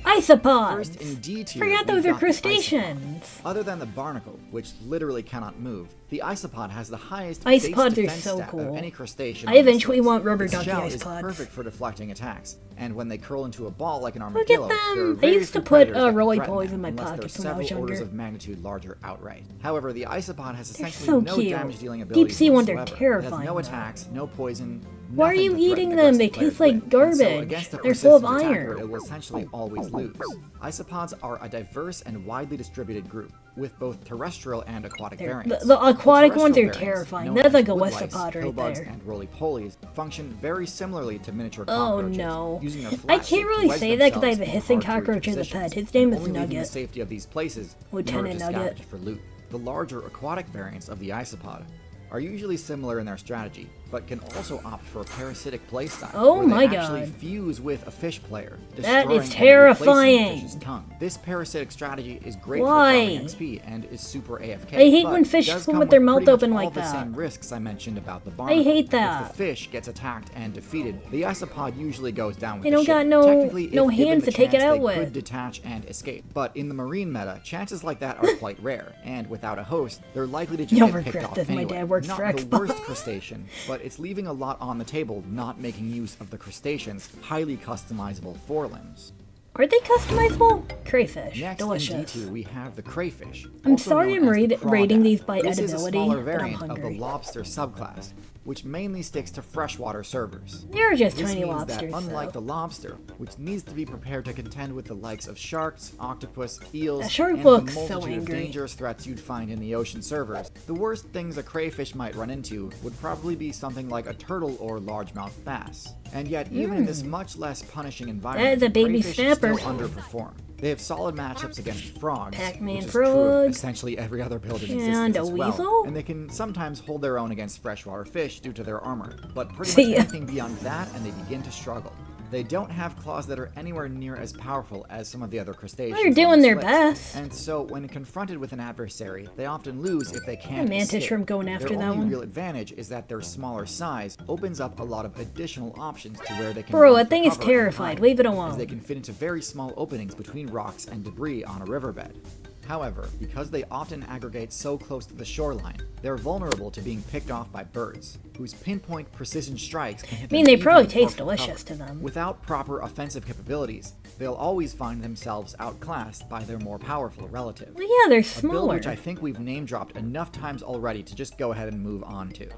Isopods! First in D tier, Forgot we've those are got the crustaceans. isopod. Other than the barnacle, which literally cannot move, the isopod has the highest Isopods base are defense so stat cool. of any crustacean. I on this eventually list. want rubber Its ducky shell is isopods. perfect for deflecting attacks, and when they curl into a ball like an Look armadillo, at there are them! I very used to few put predators that can roly-polies threaten in my them unless they're pockets when I was several orders younger. of magnitude larger outright. However, the isopod has They're essentially so no cute. damage-dealing abilities Deep sea ones are whatsoever. It terrifying, has no though. attacks, no poison. Why are nothing you to threaten eating them? They aggressive players taste like with. And garbage. so against a They're full of persistent attacker, iron. it will essentially always lose. Isopods are a diverse and widely distributed group, with both terrestrial and aquatic variants. The aquatic ones terrestrial are variants, terrifying. known That's as like a woodlice, westapod right pillbugs, there. and roly-polies, function very similarly to miniature Oh cockroaches, no. using their I flat shape can't to really wedge say that because I have a themselves into hissing hard-to-reach cockroach as a positions, pet. His name is only leaving the Nugget. safety of these places in order Lieutenant to Nugget. scavenge for loot. The larger aquatic variants of the isopod are usually similar in their strategy, but can also opt for a parasitic playstyle. Oh where my they actually God. fuse with a fish player, That destroying is and terrifying. replacing the fish's tongue. This parasitic strategy is great Why? for farming XP and is super AFK. I hate but when fish does swim come with their mouth pretty much open all like the that. same risks I mentioned about the barnacle. hate If that. the fish gets attacked and defeated, the isopod usually goes down with They the don't ship. got no- Technically, no if given hands the to take it chance, out they with. could detach and escape. But in the marine meta, chances like that are quite rare, and without a host, they're likely to just You'll get picked regret off this, my anyway. dad works Not for the Xbox. worst crustacean, but it's leaving a lot on the table not making use of the crustacean's highly customizable forelimbs. Are they customizable? Crayfish. Next Delicious. in D2 we have the crayfish. I'm also sorry known I'm as the rating crawdad. these by This is a edibility, smaller but I'm variant of the hungry. lobster subclass, which mainly sticks to freshwater servers. They're just This tiny means lobsters, that unlike though. the lobster, which needs to be prepared to contend with the likes of sharks, octopus, eels, That shark and looks the so multitude of angry. dangerous threats you'd find in the ocean servers, the worst things a crayfish might run into would probably be something like a turtle or largemouth bass. And yet, even in this much less punishing environment, That is a baby crayfish snapper. still underperform. They have solid matchups against frogs, Pac-Man which is true of frog. essentially every other build in And existence a as well, weasel? and they can sometimes hold their own against freshwater fish due to their armor, but pretty See much ya. anything beyond that and they begin to struggle. They don't have claws that are anywhere near as powerful as some of the other crustaceans. They're on doing this their list. best. And so, when confronted with an adversary, they often lose if they can't mantis escape. shrimp going after their that only one. real advantage is that their smaller size opens up a lot of additional options to where they can Bro, run that for thing is cover and terrified. hide, Leave it as alone. they can fit into very small openings between rocks and debris on a riverbed. However, because they often aggregate so close to the shoreline, they're vulnerable to being picked off by birds, whose pinpoint precision strikes can hit I mean, them they even probably in taste partial delicious cover. to them. Without proper offensive capabilities, they'll always find themselves outclassed by their more powerful relative. Well, yeah, they're A build smaller. which I think we've name-dropped enough times already to just go ahead and move on to.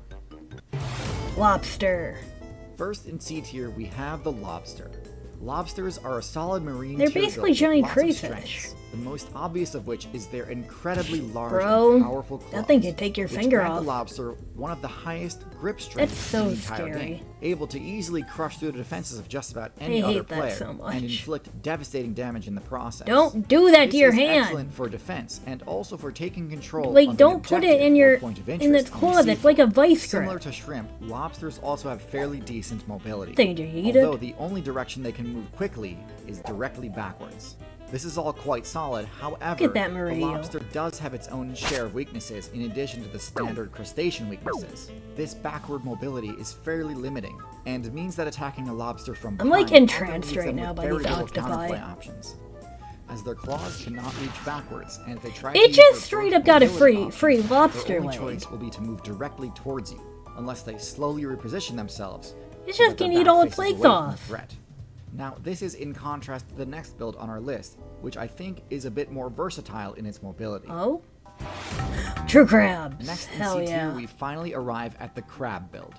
Lobster. First in C tier, we have the lobster. Lobsters are a solid marine They're tier basically build with giant lots of crayfish. strengths, the most obvious of which is their incredibly large Bro, and powerful claws. that thing could take your which finger grant off. the lobster one of the highest grip strengths That's so in the entire scary. game, able to easily crush through the defenses of just about any I other hate that player so much. and inflict devastating damage in the process. Don't do that to This your is hand. excellent for defense and also for taking control Like, of an don't put it objective in or your point of in interest its on claw. the It's like a seafloor. vice Similar grip. to shrimp, lobsters also have fairly decent mobility. Did you eat although it? the only direction they can move quickly is directly backwards. This is all quite solid, however, Look at that the Mario. lobster does have its own share of weaknesses in addition to the standard crustacean weaknesses. This backward mobility is fairly limiting, and means that attacking a lobster from I'm, behind like, often entranced leaves right them now with by very these little octopi. counterplay options, as their claws cannot reach backwards, and if they try to It use just their straight vertical up got a mobility free option, lobster their only leg. choice will be to move directly towards you, unless they slowly reposition themselves. It's so just that their gonna eat back all its faces legs away from the off. threat. Now, this is in contrast to the next build on our list, which I think is a bit more versatile in its mobility. Oh? True crabs. Next in Hell C tier, yeah. we finally arrive at the crab build.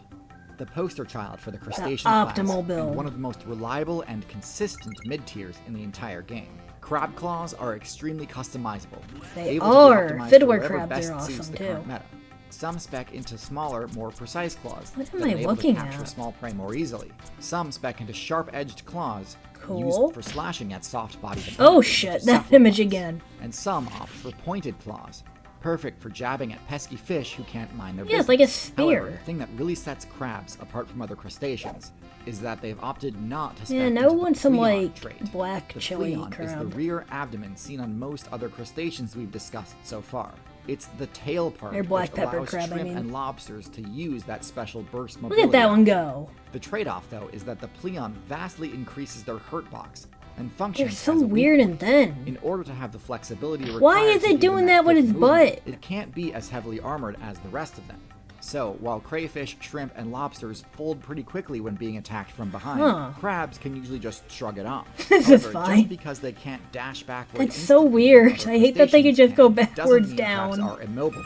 The poster child for the crustacean optimal class, build. and one of the most reliable and consistent mid-tiers in the entire game. Crab claws are extremely customizable. They able to be are. optimized Fiddler for whatever crabs best are suits awesome, the too. current meta. Some spec into smaller, more precise claws What am that I enable looking to capture at? small prey more easily. Some spec into sharp-edged claws Cool. used for slashing at soft-bodied Oh opponents, shit, such as that image cephalopods. again. And some opt for pointed claws, perfect for jabbing at pesky fish who can't mind their Yeah, business. it's like a spear. However, the thing that really sets crabs apart from other crustaceans is that they've opted not to spec Yeah, into now I the want some, fleon like, trait. black The chili fleon is the crab. rear abdomen seen on most other crustaceans we've discussed so far. It's the tail part Or black which pepper allows crab, I shrimp mean. and lobsters to use that special burst Look mobility. at that one go. The trade-off, though, is that the pleon vastly increases their hurt box and They're functions so as a weak weird point. and thin. In order to have the flexibility required Why is to it do doing that that with quick its movement, butt? it can't be as heavily armored as the rest of them. So, while crayfish, shrimp, and lobsters fold pretty quickly when being attacked from behind, Huh. crabs can usually just shrug it off. This is However, fine. just because they can't dash backward That's so instantly weird. like other I hate that they could crustaceans just go can, doesn't backwards mean down. crabs are immobile.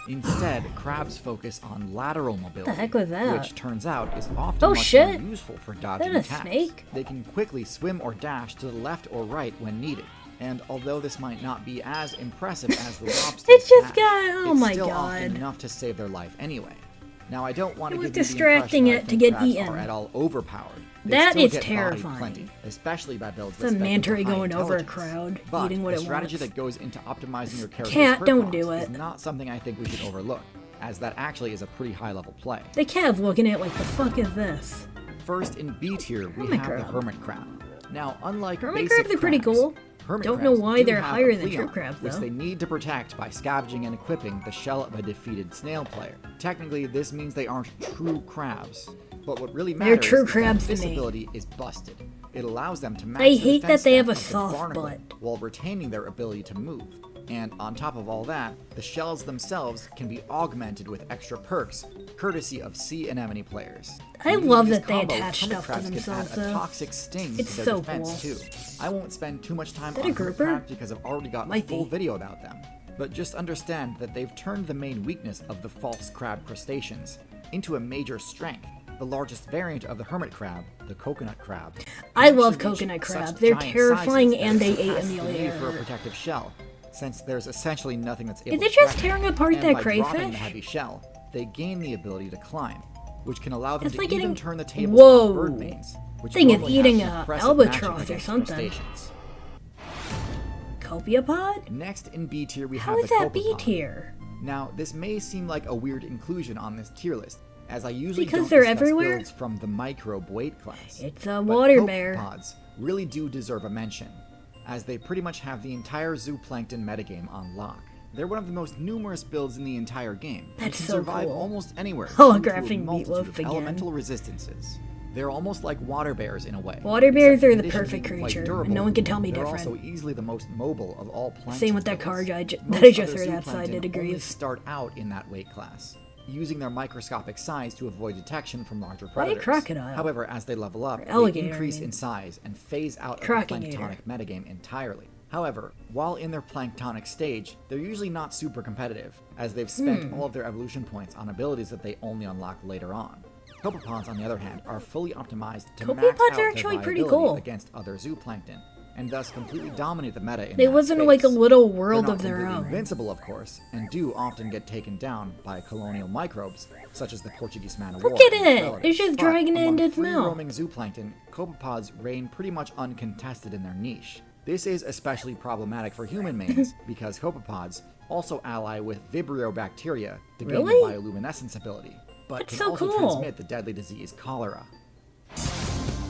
Instead, crabs focus on lateral mobility, the heck was that? which turns out is often Oh, much shit. more useful for Is dodging that a attacks. snake? They can quickly swim or dash to the left or right when needed. And although this might not be as impressive as the lobsters, It's just dash, got- oh it's my still God. often enough to save their life anyway. Now, I don't want It to was give you the distracting impression it that to I think get crabs eaten. are at all overpowered. They That still is get bodied terrifying. plenty, especially by builds It's a that spec manta ray into high going over a intelligence. crowd, But eating what the it strategy wants. that goes into optimizing your character's Cat, hurt don't box do is it. not something I think we should overlook, as that actually is a pretty high-level play. The cat's looking at it like, the fuck is this? First, in B tier, we Hermit have the crab. hermit crab. Now, unlike Hermit basic crabs are pretty crabs, cool. hermit Don't know crabs why do they're have higher a than pleon, true crabs, which though. they need to protect by scavenging and equipping the shell of a defeated snail player. Technically, this means they aren't true crabs, but what really They're matters true is crabs that to this me. ability is busted. It allows them to match I the hate defense that they have a stat of the soft barnacle butt. while retaining their ability to move. And on top of all that, the shells themselves can be augmented with extra perks, courtesy of sea anemone players. I Using love this that they combo, attach hermit stuff to crabs can themselves, add a though. toxic sting It's to their so defense cool. too. I won't spend too much time that on a hermit grouper? crabs because I've already got a Might full be. video about them. But just understand that they've turned the main weakness of the false crab crustaceans into a major strength. The largest variant of the hermit crab, the coconut crab. I can love actually reach coconut such crabs. They're giant terrifying sizes that and it they ate surpasses the Amelia need for a Earhart. protective shell, since there's essentially nothing that's able Is to it just threaten tearing them. apart And that by dropping crayfish? the heavy shell, they gain the ability to climb, which can allow them It's to like even eating- turn the tables Whoa. on bird mains, which Thing is normally eating have a impressive albatross magic or against something. crustaceans. Copiapod? Next in B tier we How have is the that B copepod. tier? Now, this may seem like a weird inclusion on this tier list, as I usually Because don't they're discuss everywhere? builds from the microbe weight class. It's a But water bear. copepods really do deserve a mention, as they pretty much have the entire zooplankton metagame on lock. They're one of the most numerous builds in the entire game. That's and can so survive cool. almost anywhere Holographing due to a multitude meatloaf of again. elemental resistances. They're almost like water bears in a way. Water bears except are in the addition to perfect being quite creature, and durable, no one can tell me they're different. also easily the most mobile of all plankton Same with that builds. card that Most I just other heard outside, it zooplankton only agrees. start out in that weight class, using their microscopic size to avoid detection from larger Why a predators. crocodile? However, as they level up, they alligator, I increase mean. in size and phase out of the Crocodile. planktonic metagame entirely. However, while in their planktonic stage, they're usually not super competitive, as they've spent all of their evolution points on abilities that they only unlock later on. Copepods, on the other hand, are fully optimized to max Copepods out are their actually pretty viability cool. against other zooplankton, and thus completely dominate the meta in They that live in space. like a little world They're of not their completely own. invincible, of course, and do often get taken down by colonial microbes, such as the Portuguese man of war. Look at and it! relatives. It's just But dragging it among into its mouth. free-roaming zooplankton, copepods reign pretty much uncontested in their niche. This is especially problematic for human mains, because copepods also ally with Vibrio bacteria to gain Really? the bioluminescence ability, but That's can so also cool. transmit the deadly disease cholera.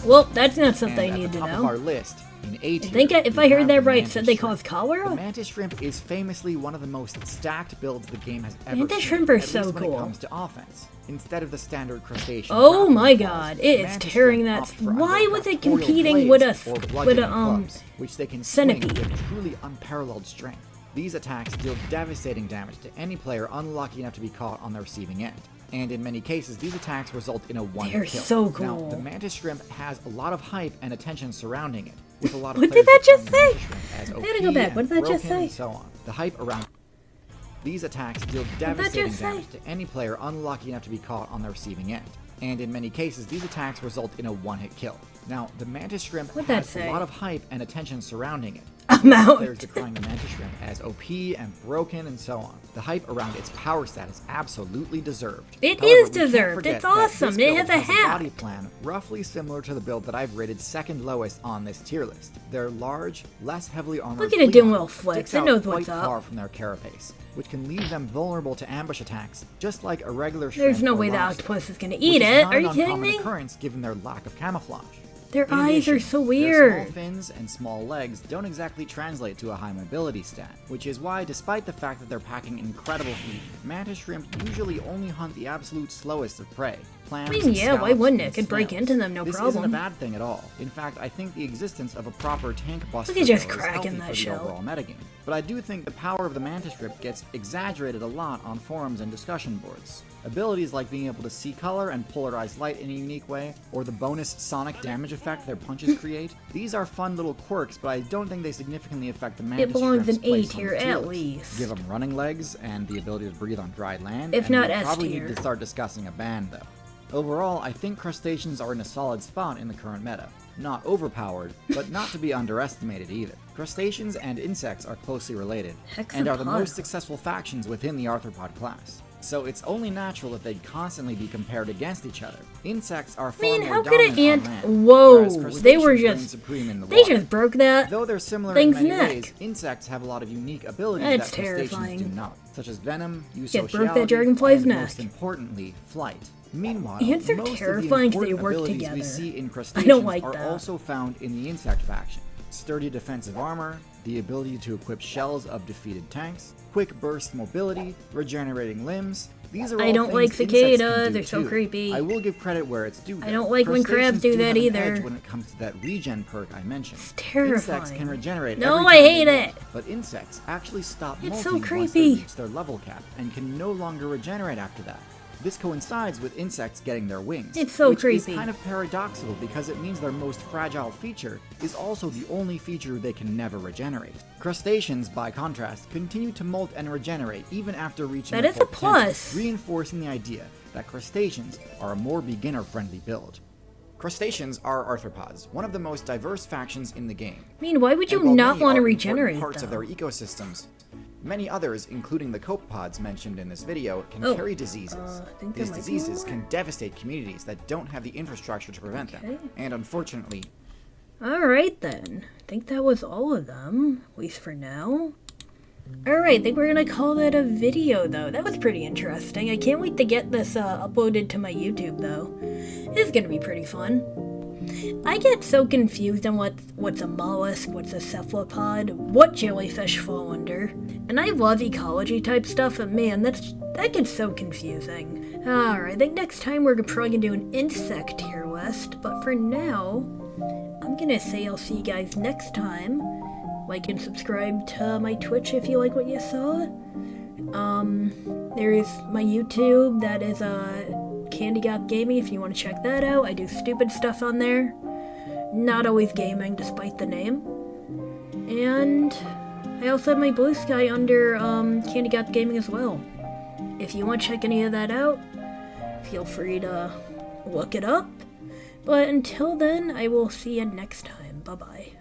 Well, that's not something And I at need the to top of our know. list, in A tier, I think if we I heard have that the right, mantis said they shrimp. cause cholera? The mantis shrimp is famously one of the most stacked builds the game has ever Mantis seen, shrimp are at so least when cool. it comes to offense, instead of the standard crustacean. Oh grappling my claws, god, the it is mantis tearing shrimp that. opt for Why either was it raptorial competing with blades a or with bludgeoning a clubs, which they can centipede? swing with truly unparalleled strength. These attacks deal devastating damage to any player unlucky enough to be caught on the receiving end. And in many cases, these attacks result in a one-hit They're kill. so Now, cool. the mantis shrimp has a lot of hype and attention surrounding it, with a lot of What players did that just declaring the say? mantis shrimp as I gotta go OP back. What and did that just broken say? and so on. The hype around these attacks deal that devastating just damage say? to any player unlucky enough to be caught on the receiving end. And in many cases, these attacks result in a one-hit kill. Now, the mantis shrimp What'd that has say? a lot of hype and attention surrounding it. I'm out. Players decrying the mantis shrimp as OP and broken and so on. The hype around its power stat is absolutely deserved. It However, is we can't deserved. forget It's that awesome. this It build has a hat. body plan roughly similar to the build that I've rated second lowest on this tier list. Their large, less heavily armored Look at it doing pleon little flicks. sticks It out knows quite what's up. far from their carapace, which can leave them vulnerable to ambush attacks, just like a regular shrimp There's no or way the lobster, octopus is gonna which eat is it. not Are an you kidding uncommon me? occurrence given their lack of camouflage. Their In eyes addition, are so their weird. small fins and small legs don't exactly translate to a high mobility stat, which is why, despite the fact that they're packing incredible heat, mantis shrimp usually only hunt the absolute slowest of prey. Clams, I mean, yeah, why scallops, wouldn't it? and Could break snails. into them, no This problem. isn't a bad thing at all. In fact, I think the existence of a proper tank buster Look at just though is cracking healthy that for the shell. overall metagame. But I do think the power of the mantis shrimp gets exaggerated a lot on forums and discussion boards. Abilities like being able to see color and polarize light in a unique way, or the bonus sonic damage effect their punches create, these are fun little quirks, but I don't think they significantly affect the mantis It belongs shrimp's in A place on tier the tier at list. least. Give them running legs and the ability to breathe on dry land, If and not we S probably tier. need to start discussing a ban though. Overall, I think crustaceans are in a solid spot in the current meta. Not overpowered, but not to be underestimated either. Crustaceans and insects are closely related, and are the most successful factions within the arthropod class. So it's only natural that they'd constantly be compared against each other. Insects are far more how could an dominant ant... on land, Whoa, whereas they crustaceans were reign just... supreme in the They water. just broke that Though they're similar thing's in many neck. ways, insects have a lot of unique abilities That's that crustaceans terrifying. do not, such as venom, Just broke that eusociality, dragonfly's and neck. most importantly, flight. Meanwhile, Ants are most terrifying of 'cause the they important work abilities together. we see in I crustaceans don't like are that. also found in the insect faction. Sturdy defensive armor, the ability to equip shells of defeated tanks, quick burst mobility, regenerating limbs. These are all I don't things like insects cicadas, can do they're so too. creepy. I will give credit where it's due. I don't like when crabs Crustaceans do that have an either. edge when it comes to that regen perk I mentioned. It's terrifying. Insects can regenerate No, every I time hate they it. molt, but insects actually stop It's so molting once creepy. they reach their level cap and can no longer regenerate after that. This coincides with insects getting their wings. It's so which creepy. is kind of paradoxical because it means their most fragile feature is also the only feature they can never regenerate. Crustaceans, by contrast, continue to molt and regenerate even after reaching That their is full a plus. potential, reinforcing the idea that crustaceans are a more beginner-friendly build. Crustaceans are arthropods, one of the most diverse factions in the game. I mean, why would you And while not many want to are important regenerate, parts of though? their ecosystems, many others, including the copepods mentioned in this video, can Oh, carry diseases. I think there These might be diseases more. can devastate communities that don't have the infrastructure to prevent them. Okay. And unfortunately, Alright then. I think that was all of them, at least for now. Alright, I think we're gonna call that a video, though. That was pretty interesting. I can't wait to get this uploaded to my YouTube, though. It's gonna be pretty fun. I get so confused on what's a mollusk, what's a cephalopod, what jellyfish fall under. And I love ecology type stuff, but man, that gets so confusing. Alright, I think next time we're probably gonna do an insect tier list, but for now, I'm gonna say I'll see you guys next time. Like and subscribe to my Twitch if you like what you saw. There's my YouTube, that is Candy Gap Gaming if you want to check that out. I do stupid stuff on there. Not always gaming, despite the name. And I also have my Blue Sky under Candy Gap Gaming as well. If you want to check any of that out, feel free to look it up. But until then, I will see you next time. Bye-bye.